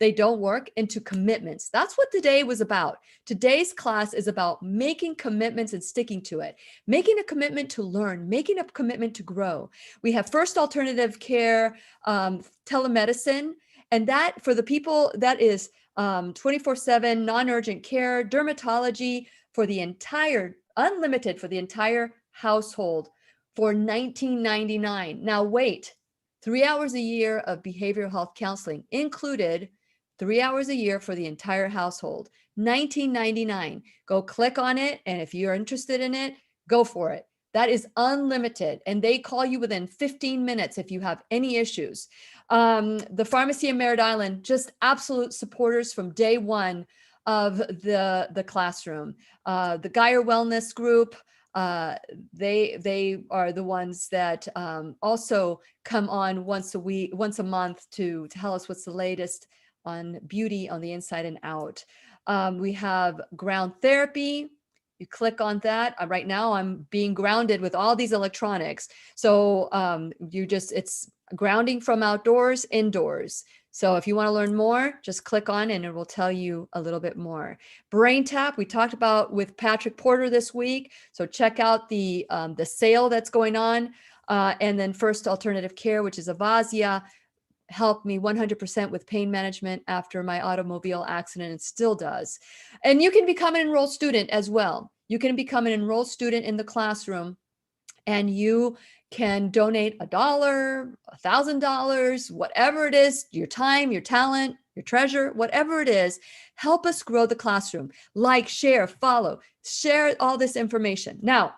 They don't work, into commitments. That's what today was about. Today's class is about making commitments and sticking to it, making a commitment to learn, making a commitment to grow. We have First Alternative Care, telemedicine, and that for the people, that is 24/7 non-urgent care, dermatology for the entire, unlimited for the entire household for $19.99. Now wait, 3 hours a year of behavioral health counseling included 3 hours a year for the entire household. $19.99. Go click on it. And if you're interested in it, go for it. That is unlimited. And they call you within 15 minutes if you have any issues. The pharmacy in Merritt Island, just absolute supporters from day one of the classroom. The Geyer Wellness Group, they are the ones that also come on once a month to tell us what's the latest on beauty on the inside and out. We have ground therapy. You click on that. Right now I'm being grounded with all these electronics. So it's grounding from outdoors, indoors. So if you want to learn more, just click on and it will tell you a little bit more. Brain Tap, we talked about with Patrick Porter this week. So check out the sale that's going on. And then First Alternative Care, which is Avasia, helped me 100% with pain management after my automobile accident. It still does. And you can become an enrolled student as well. You can become an enrolled student in the classroom, and you can donate $1, $1,000, whatever it is, your time, your talent, your treasure, whatever it is. Help us grow the classroom. Like, share, follow, share all this information. Now,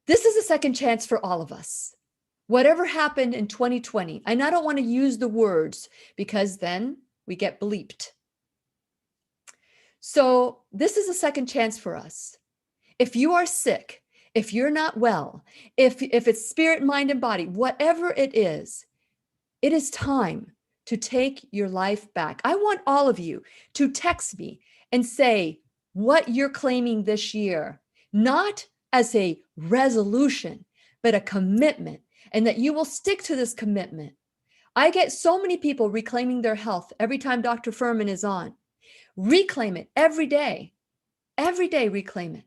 this is a second chance for all of us. Whatever happened in 2020, and I don't want to use the words because then we get bleeped. So this is a second chance for us. If you are sick, if you're not well, if it's spirit, mind, and body, whatever it is time to take your life back. I want all of you to text me and say what you're claiming this year, not as a resolution, but a commitment, and that you will stick to this commitment. I get so many people reclaiming their health every time Dr. Furman is on. Reclaim it every day, reclaim it.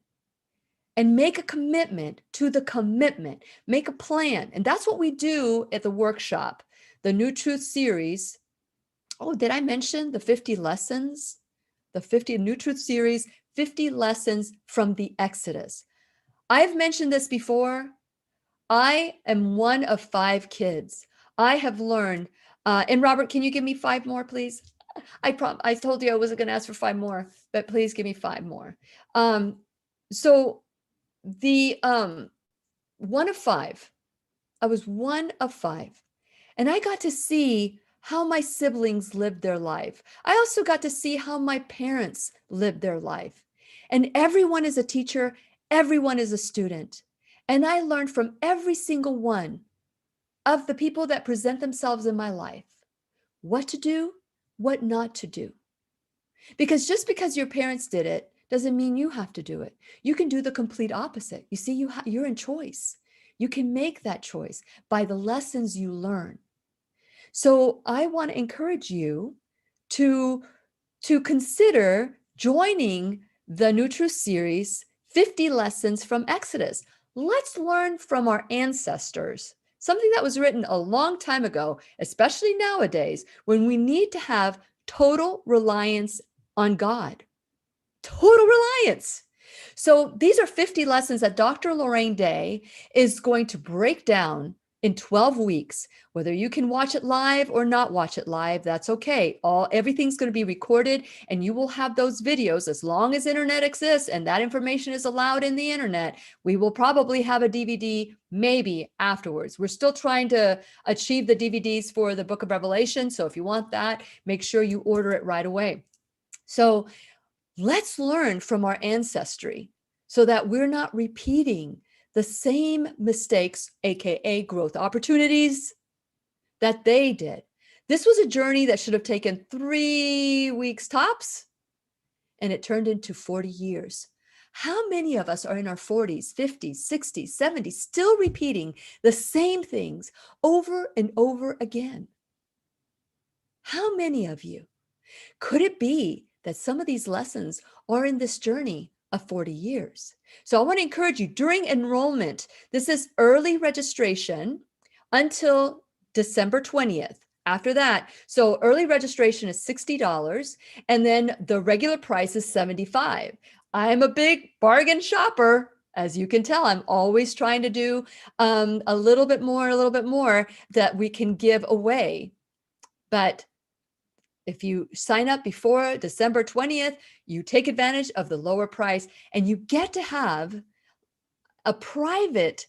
And make a commitment to the commitment. Make a plan. And that's what we do at the workshop, the New Truth series. Oh, did I mention the 50 lessons? The 50 New Truth series, 50 lessons from the Exodus. I've mentioned this before. I am one of 5 kids. I have learned, and Robert, can you give me 5 more, please? I told you I wasn't going to ask for 5 more, but please give me 5 more. So the one of 5, I was one of 5, and I got to see how my siblings lived their life. I also got to see how my parents lived their life. And everyone is a teacher, everyone is a student. And I learned from every single one of the people that present themselves in my life, what to do, what not to do. Because just because your parents did it doesn't mean you have to do it. You can do the complete opposite. You see, you're in choice. You can make that choice by the lessons you learn. So I want to encourage you to consider joining the New Truth series, 50 Lessons from Exodus. Let's learn from our ancestors, something that was written a long time ago, especially nowadays when we need to have total reliance on God. Total reliance. So these are 50 lessons that Dr. Lorraine Day is going to break down in 12 weeks. Whether you can watch it live or not watch it live, that's okay. Everything's going to be recorded, and you will have those videos as long as internet exists and that information is allowed in the internet. We will probably have a DVD maybe afterwards. We're still trying to achieve the DVDs for the Book of Revelation. So if you want that, make sure you order it right away. So let's learn from our ancestry so that we're not repeating the same mistakes, AKA growth opportunities, that they did. This was a journey that should have taken 3 weeks tops, and it turned into 40 years. How many of us are in our 40s, 50s, 60s, 70s, still repeating the same things over and over again? How many of you? Could it be that some of these lessons are in this journey of 40 years? So I want to encourage you during enrollment. This is early registration until December 20th. After that, so early registration is $60, and then the regular price is $75. I am a big bargain shopper. As you can tell, I'm always trying to do a little bit more that we can give away. But if you sign up before December 20th, you take advantage of the lower price and you get to have a private,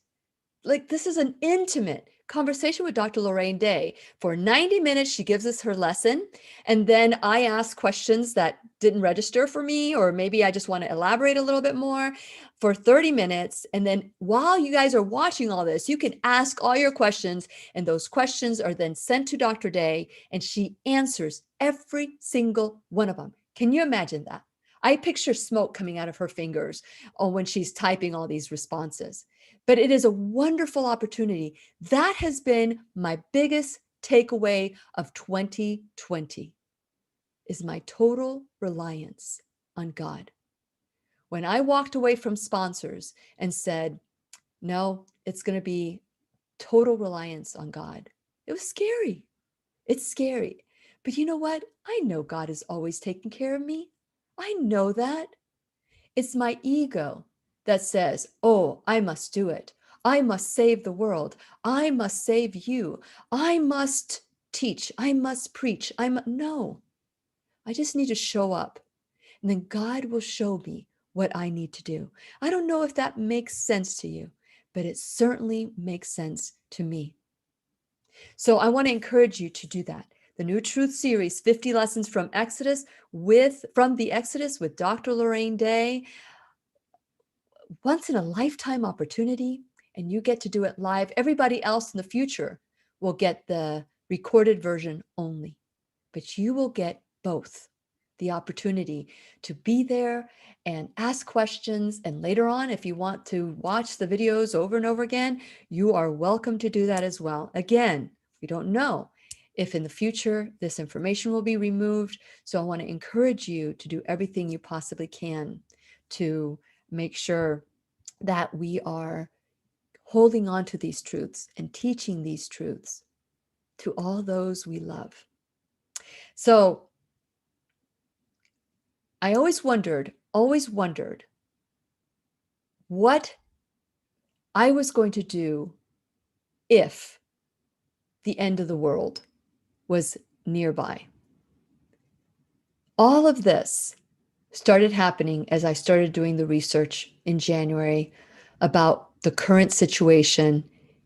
like this is an intimate conversation with Dr. Lorraine Day. For 90 minutes, she gives us her lesson. And then I ask questions that didn't register for me, or maybe I just want to elaborate a little bit more for 30 minutes. And then while you guys are watching all this, you can ask all your questions. And those questions are then sent to Dr. Day, and she answers every single one of them. Can you imagine that? I picture smoke coming out of her fingers when she's typing all these responses. But it is a wonderful opportunity. That has been my biggest takeaway of 2020, is my total reliance on God. When I walked away from sponsors and said, no, it's going to be total reliance on God, it was scary. It's scary. But you know what? I know God is always taking care of me. I know that. It's my ego that says, oh, I must do it. I must save the world. I must save you. I must teach. I must preach. No, I just need to show up. And then God will show me what I need to do. I don't know if that makes sense to you, but it certainly makes sense to me. So I want to encourage you to do that. The New Truth series, 50 Lessons from the Exodus with Dr. Lorraine Day. Once in a lifetime opportunity, and you get to do it live. Everybody else in the future will get the recorded version only, but you will get both. The opportunity to be there and ask questions. And later on, if you want to watch the videos over and over again, you are welcome to do that as well. Again, we don't know if in the future this information will be removed. So I want to encourage you to do everything you possibly can to make sure that we are holding on to these truths and teaching these truths to all those we love. So I always wondered what I was going to do if the end of the world was nearby. All of this started happening as I started doing the research in January about the current situation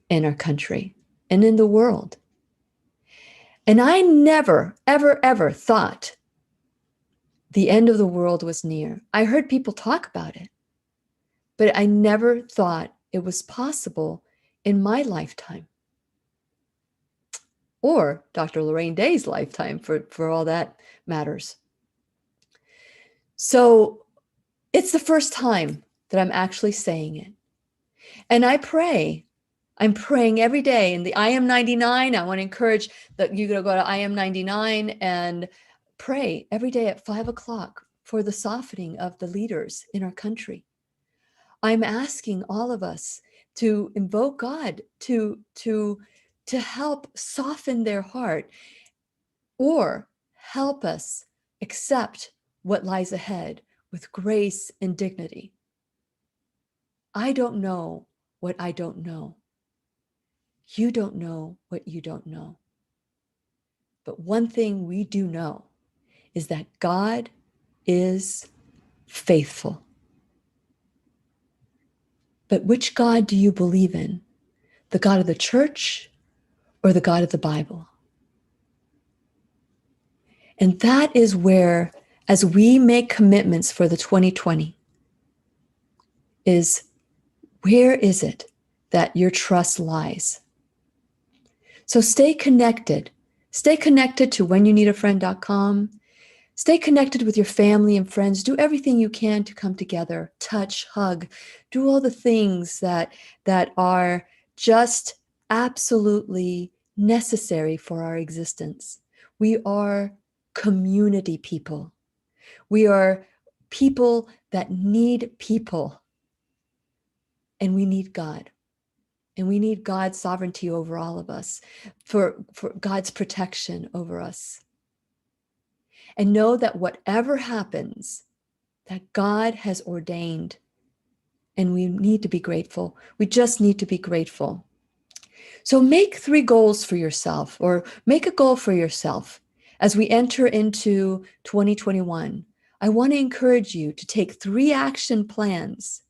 in our country and in the world. And I never, ever, ever thought the end of the world was near. I heard people talk about it, but I never thought it was possible in my lifetime, or Dr. Lorraine Day's lifetime, for all that matters. So it's the first time that I'm actually saying it. And I'm praying every day in the I Am 99. I want to encourage that you go to I Am 99 and pray every day at 5 o'clock for the softening of the leaders in our country. I'm asking all of us to invoke God to help soften their heart, or help us accept what lies ahead with grace and dignity. I don't know what I don't know. You don't know what you don't know. But one thing we do know is that God is faithful. But which God do you believe in? The God of the church or the God of the Bible? And that is where, as we make commitments for the 2020, is where is it that your trust lies? So stay connected. Stay connected to whenyouneedafriend.com. Stay connected with your family and friends. Do everything you can to come together, touch, hug, do all the things that are just absolutely necessary for our existence. We are community people. We are people that need people. And we need God. And we need God's sovereignty over all of us, for God's protection over us. And know that whatever happens, that God has ordained And we need to be grateful. We just need to be grateful. So make 3 goals for yourself, or make a goal for yourself as we enter into 2021. I want to encourage you to take 3 action plans,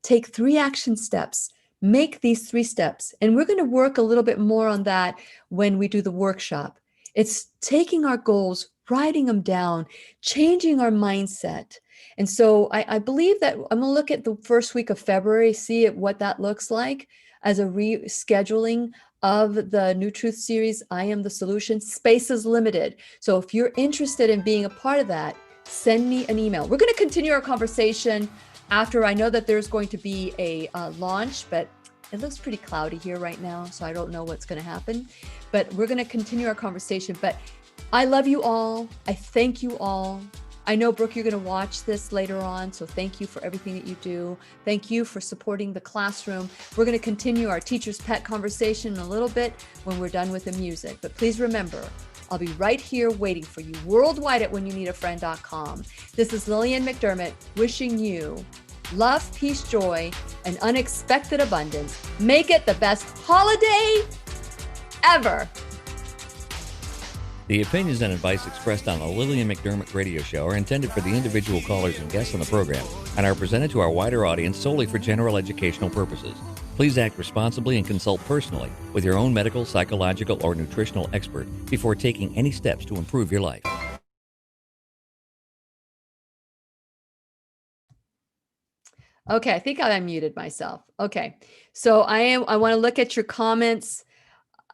take 3 action steps, make these 3 steps. And we're going to work a little bit more on that when we do the workshop. It's taking our goals, writing them down, changing our mindset. And so I believe that I'm going to look at the first week of February, see what that looks like as a rescheduling of the New Truth series, I Am the Solution. Space is limited. So if you're interested in being a part of that, send me an email. We're going to continue our conversation after. I know that there's going to be a launch, but it looks pretty cloudy here right now, so I don't know what's going to happen. But we're going to continue our conversation. But I love you all. I thank you all. I know, Brooke, you're going to watch this later on, so thank you for everything that you do. Thank you for supporting the classroom. We're going to continue our teacher's pet conversation in a little bit when we're done with the music. But please remember, I'll be right here waiting for you worldwide at whenyounneedafriend.com. This is Lillian McDermott wishing you love, peace, joy, and unexpected abundance. Make it the best holiday ever. The opinions and advice expressed on the Lillian McDermott radio show are intended for the individual callers and guests on the program and are presented to our wider audience solely for general educational purposes. Please act responsibly and consult personally with your own medical, psychological, or nutritional expert before taking any steps to improve your life. Okay, I think I unmuted myself. Okay, so I want to look at your comments.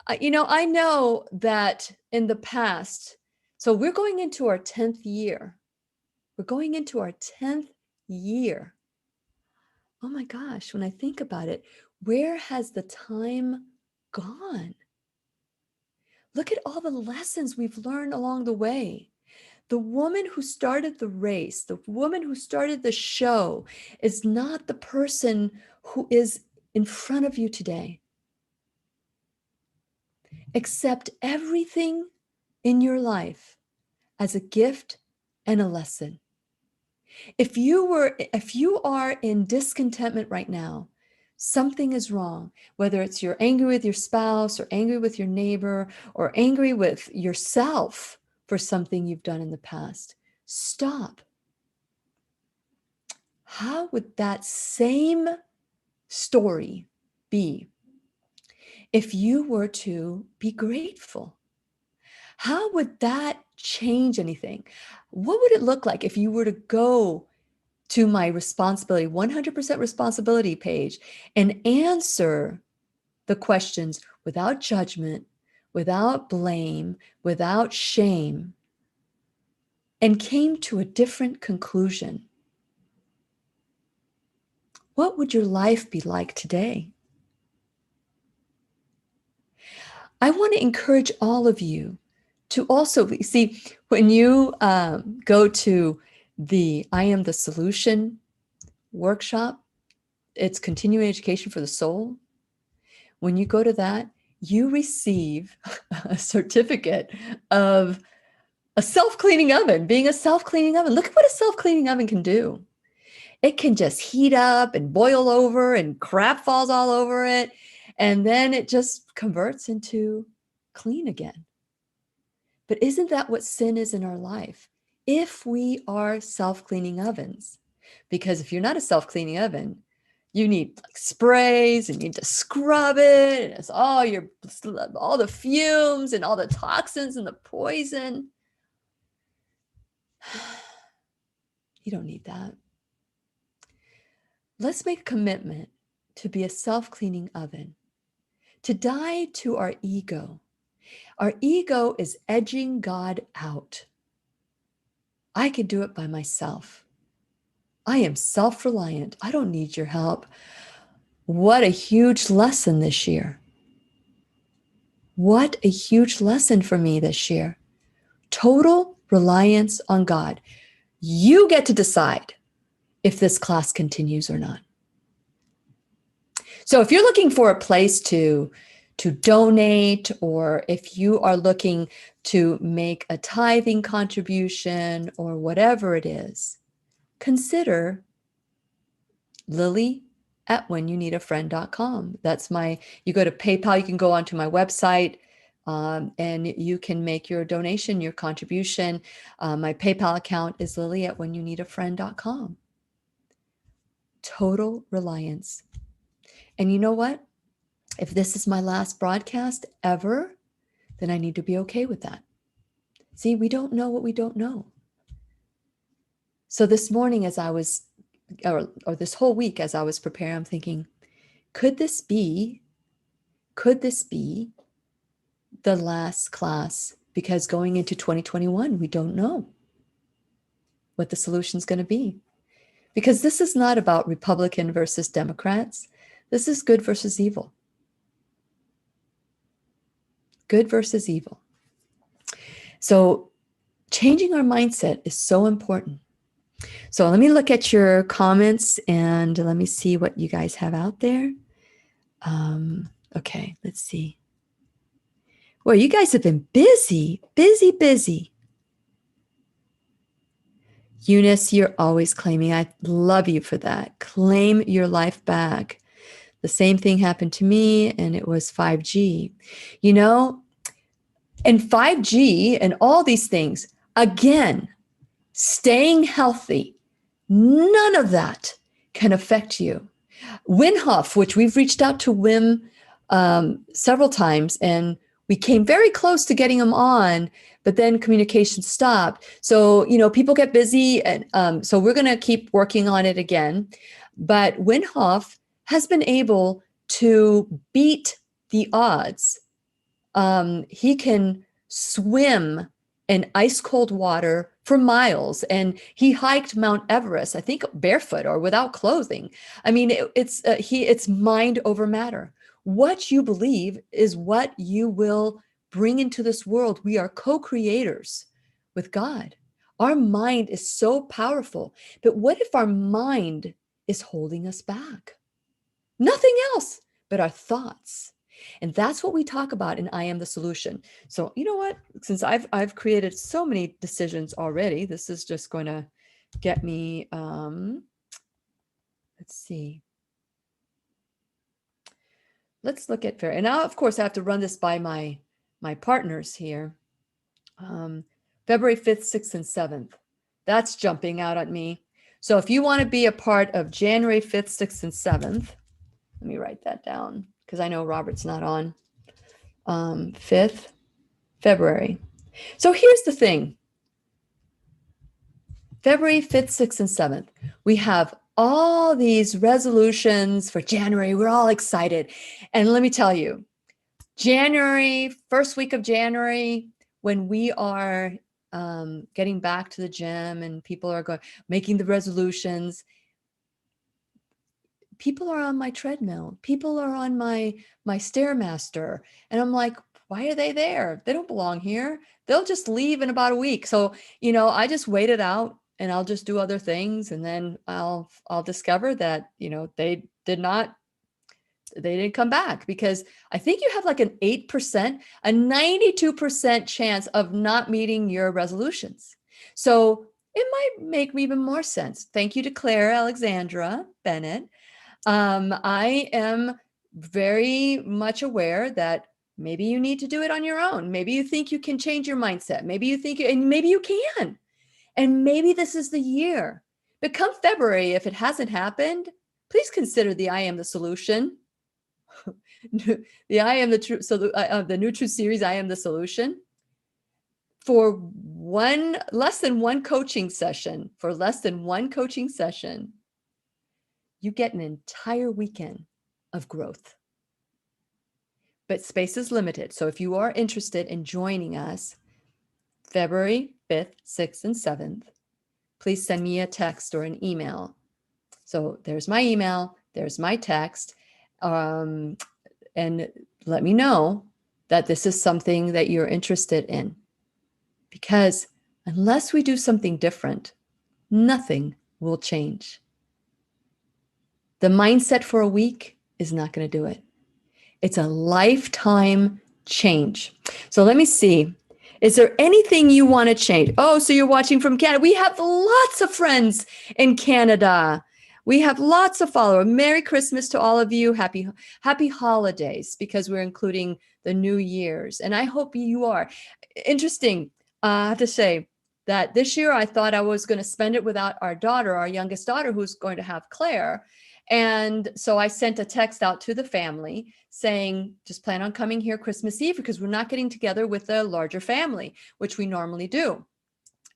I know that in the past, so we're going into our 10th year. We're going into our 10th year. Oh my gosh, when I think about it, where has the time gone? Look at all the lessons we've learned along the way. The woman who started the race, the woman who started the show is not the person who is in front of you today. Accept everything in your life as a gift and a lesson. If you are in discontentment right now, something is wrong, whether it's you're angry with your spouse or angry with your neighbor or angry with yourself for something you've done in the past. Stop. How would that same story be if you were to be grateful? How would that change anything? What would it look like if you were to go to my responsibility, 100% responsibility page and answer the questions without judgment, without blame, without shame, and came to a different conclusion? What would your life be like today? I want to encourage all of you to also see, when you go to the I Am the Solution workshop, it's continuing education for the soul. When you go to that, you receive a certificate of a self-cleaning oven, being a self-cleaning oven. Look at what a self-cleaning oven can do. It can just heat up and boil over and crap falls all over it. And then it just converts into clean again. But isn't that what sin is in our life? If we are self-cleaning ovens, because if you're not a self-cleaning oven, you need like sprays and you need to scrub it. And it's all the fumes and all the toxins and the poison. You don't need that. Let's make a commitment to be a self-cleaning oven, to die to our ego. Our ego is edging God out. I can do it by myself. I am self-reliant. I don't need your help. What a huge lesson this year. What a huge lesson for me this year. Total reliance on God. You get to decide if this class continues or not. So if you're looking for a place to donate, or if you are looking to make a tithing contribution or whatever it is, consider Lily@whenyouneedafriend.com. That's you go to PayPal, you can go onto my website, and you can make your donation, your contribution. My PayPal account is Lily@whenyouneedafriend.com. Total reliance. And you know what? If this is my last broadcast ever, then I need to be okay with that. See, we don't know what we don't know. So this morning, as I was, or this whole week, as I was preparing, I'm thinking, could this be the last class? Because going into 2021, we don't know what the solution is going to be. Because this is not about Republican versus Democrats. This is good versus evil. Good versus evil. So changing our mindset is so important. So let me look at your comments and let me see what you guys have out there. Okay, let's see. Well, you guys have been busy. Eunice, you're always claiming. I love you for that. Claim your life back. The same thing happened to me, and it was 5G. You know, and 5G and all these things, again, staying healthy, none of that can affect you. Wim Hof, which we've reached out to Wim several times, and we came very close to getting him on, but then communication stopped. So, you know, people get busy, and so we're going to keep working on it again. But Wim Hof has been able to beat the odds. He can swim in ice cold water for miles, and he hiked Mount Everest, I think barefoot or without clothing. I mean, it's mind over matter. What you believe is what you will bring into this world. We are co-creators with God. Our mind is so powerful, but what if our mind is holding us back? Nothing else but our thoughts. And that's what we talk about in I Am the Solution. So you know what? Since I've created so many decisions already, this is just going to get me, let's see. Let's look at fair. And now, of course, I have to run this by my partners here. February 5th, 6th, and 7th. That's jumping out at me. So if you want to be a part of January 5th, 6th, and 7th, let me write that down because I know Robert's not on. 5th, February. So here's the thing. February 5th, 6th, and 7th. We have all these resolutions for January. We're all excited. And let me tell you, January, first week of January, when we are getting back to the gym and people are making the resolutions, people are on my treadmill. People are on my Stairmaster. And I'm like, why are they there? They don't belong here. They'll just leave in about a week. So, you know, I just wait it out and I'll just do other things. And then I'll discover that, you know, they didn't come back, because I think you have like an 8%, a 92% chance of not meeting your resolutions. So it might make even more sense. Thank you to Claire Alexandra Bennett. I am very much aware that maybe you need to do it on your own. Maybe you think you can change your mindset. Maybe you think, and maybe you can. And maybe this is the year. But come February, if it hasn't happened, please consider the I Am the Solution. The I Am the True, so the New Truth series, I Am the Solution. For less than one coaching session, you get an entire weekend of growth. But space is limited. So if you are interested in joining us, February 5th, 6th, and 7th, please send me a text or an email. So there's my email, there's my text, and let me know that this is something that you're interested in. Because unless we do something different, nothing will change. The mindset for a week is not going to do it. It's a lifetime change. So let me see. Is there anything you want to change? Oh, so you're watching from Canada. We have lots of friends in Canada. We have lots of followers. Merry Christmas to all of you. Happy holidays, because we're including the New Year's. And I hope you are. Interesting. I have to say that this year I thought I was going to spend it without our daughter, our youngest daughter, who's going to have Claire. And so I sent a text out to the family saying, just plan on coming here Christmas Eve, because we're not getting together with a larger family, which we normally do.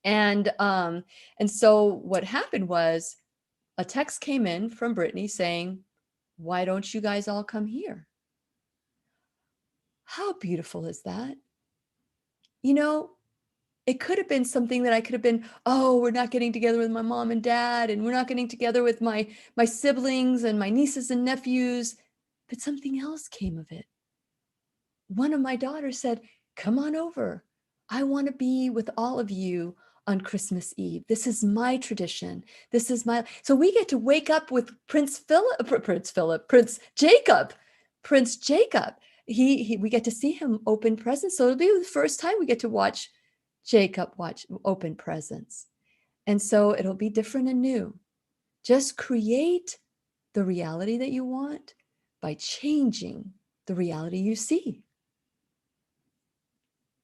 And so what happened was a text came in from Brittany saying, why don't you guys all come here? How beautiful is that? You know, it could have been something that I could have been, oh, we're not getting together with my mom and dad, and we're not getting together with my siblings and my nieces and nephews, but something else came of it. One of my daughters said, come on over. I want to be with all of you on Christmas Eve. This is my tradition. This is my, so we get to wake up with Prince Jacob. We get to see him open presents. So it'll be the first time we get to watch Jacob open presents. And so it'll be different and new. Just create the reality that you want by changing the reality you see.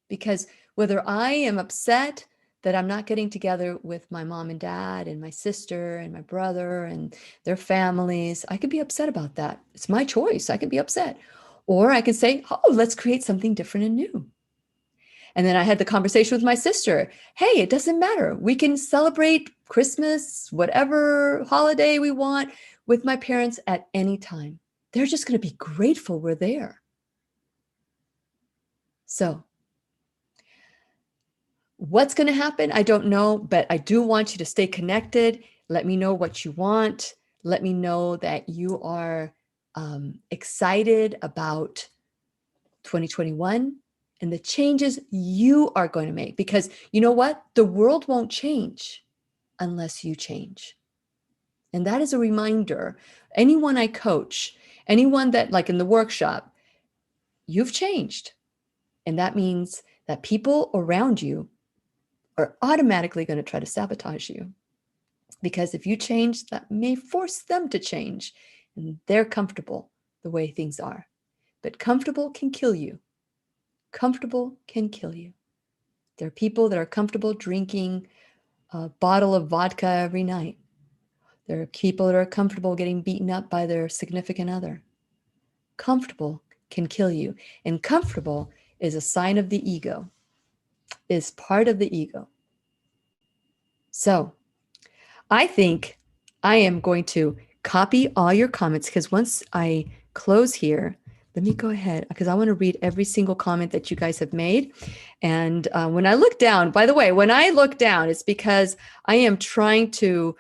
Because whether I am upset that I'm not getting together with my mom and dad and my sister and my brother and their families, I could be upset about that. It's my choice. I can be upset. Or I can say, oh, let's create something different and new. And then I had the conversation with my sister. Hey, it doesn't matter. We can celebrate Christmas, whatever holiday we want, with my parents at any time. They're just going to be grateful we're there. So what's going to happen? I don't know, but I do want you to stay connected. Let me know what you want. Let me know that you are excited about 2021 and the changes you are going to make. Because you know what? The world won't change unless you change. And that is a reminder. Anyone I coach, anyone that, like in the workshop, you've changed. And that means that people around you are automatically going to try to sabotage you. Because if you change, that may force them to change. And they're comfortable the way things are. But comfortable can kill you. Comfortable can kill you. There are people that are comfortable drinking a bottle of vodka every night. There are people that are comfortable getting beaten up by their significant other. Comfortable can kill you. And comfortable is a sign of the ego, is part of the ego. So I think I am going to copy all your comments, because once I close here, let me go ahead, because I want to read every single comment that you guys have made. And when I look down, by the way, when I look down, it's because I am trying to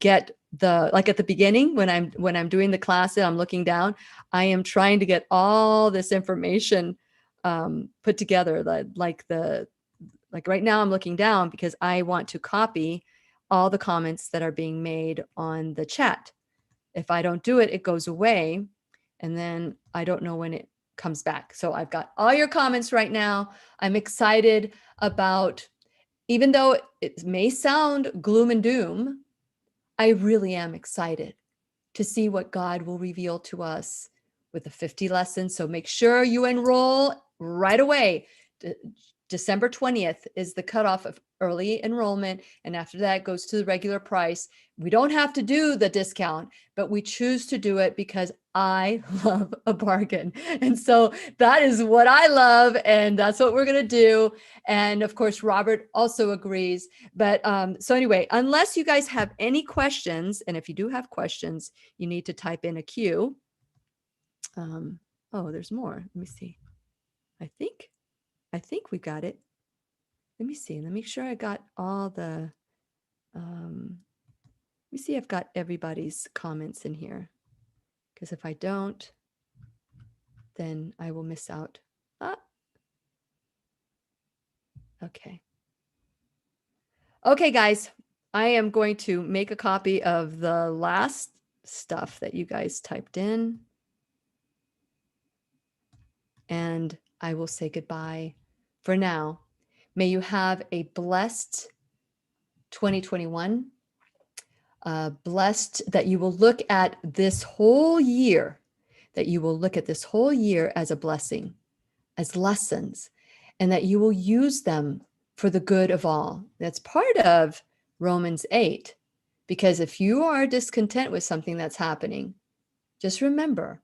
get the, like at the beginning, when I'm doing the class and I'm looking down, I am trying to get all this information put together. Like right now I'm looking down because I want to copy all the comments that are being made on the chat. If I don't do it, it goes away. And then I don't know when it comes back. So I've got all your comments right now. I'm excited about, even though it may sound gloom and doom, I really am excited to see what God will reveal to us with the 50 lessons. So make sure you enroll right away. December 20th is the cutoff of early enrollment. And after that goes to the regular price. We don't have to do the discount, but we choose to do it because I love a bargain. And so that is what I love. And that's what we're going to do. And of course, Robert also agrees. But so anyway, unless you guys have any questions, and if you do have questions, you need to type in a Q. Oh, there's more. Let me see. I think we got it. Let me see. Let me make sure I got all the, let me see, I've got everybody's comments in here. Because if I don't, then I will miss out. Okay. Okay, guys, I am going to make a copy of the last stuff that you guys typed in. And I will say goodbye for now. May you have a blessed 2021. Blessed that you will look at this whole year, as a blessing, as lessons, and that you will use them for the good of all. That's part of Romans 8. Because if you are discontent with something that's happening, just remember,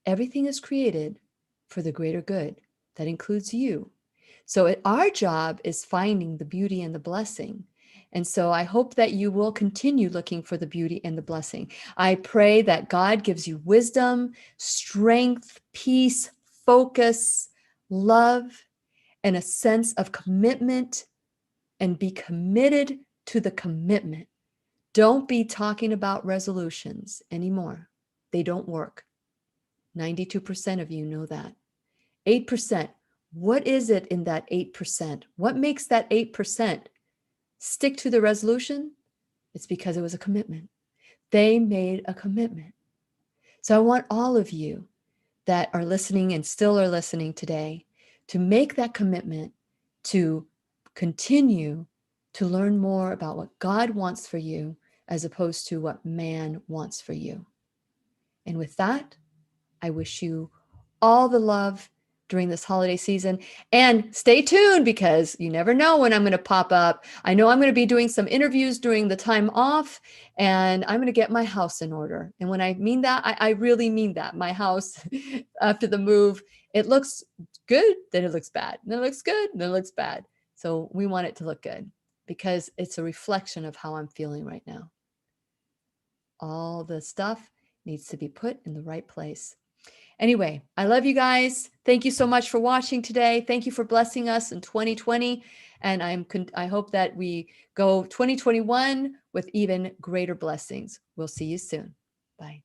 everything is created for the greater good. That includes you. So our job is finding the beauty and the blessing. And so I hope that you will continue looking for the beauty and the blessing. I pray that God gives you wisdom, strength, peace, focus, love, and a sense of commitment, and be committed to the commitment. Don't be talking about resolutions anymore. They don't work. 92% of you know that. 8%. What is it in that 8%? What makes that 8% stick to the resolution? It's because it was a commitment. They made a commitment. So I want all of you that are listening and still are listening today to make that commitment to continue to learn more about what God wants for you as opposed to what man wants for you. And with that, I wish you all the love during this holiday season, and stay tuned because you never know when I'm going to pop up. I know I'm going to be doing some interviews during the time off, and I'm going to get my house in order. And when I mean that, I really mean that. My house after the move, it looks good, then it looks bad, then it looks good, then it looks bad. So we want it to look good because it's a reflection of how I'm feeling right now. All the stuff needs to be put in the right place. Anyway, I love you guys. Thank you so much for watching today. Thank you for blessing us in 2020. And I hope that we go 2021 with even greater blessings. We'll see you soon. Bye.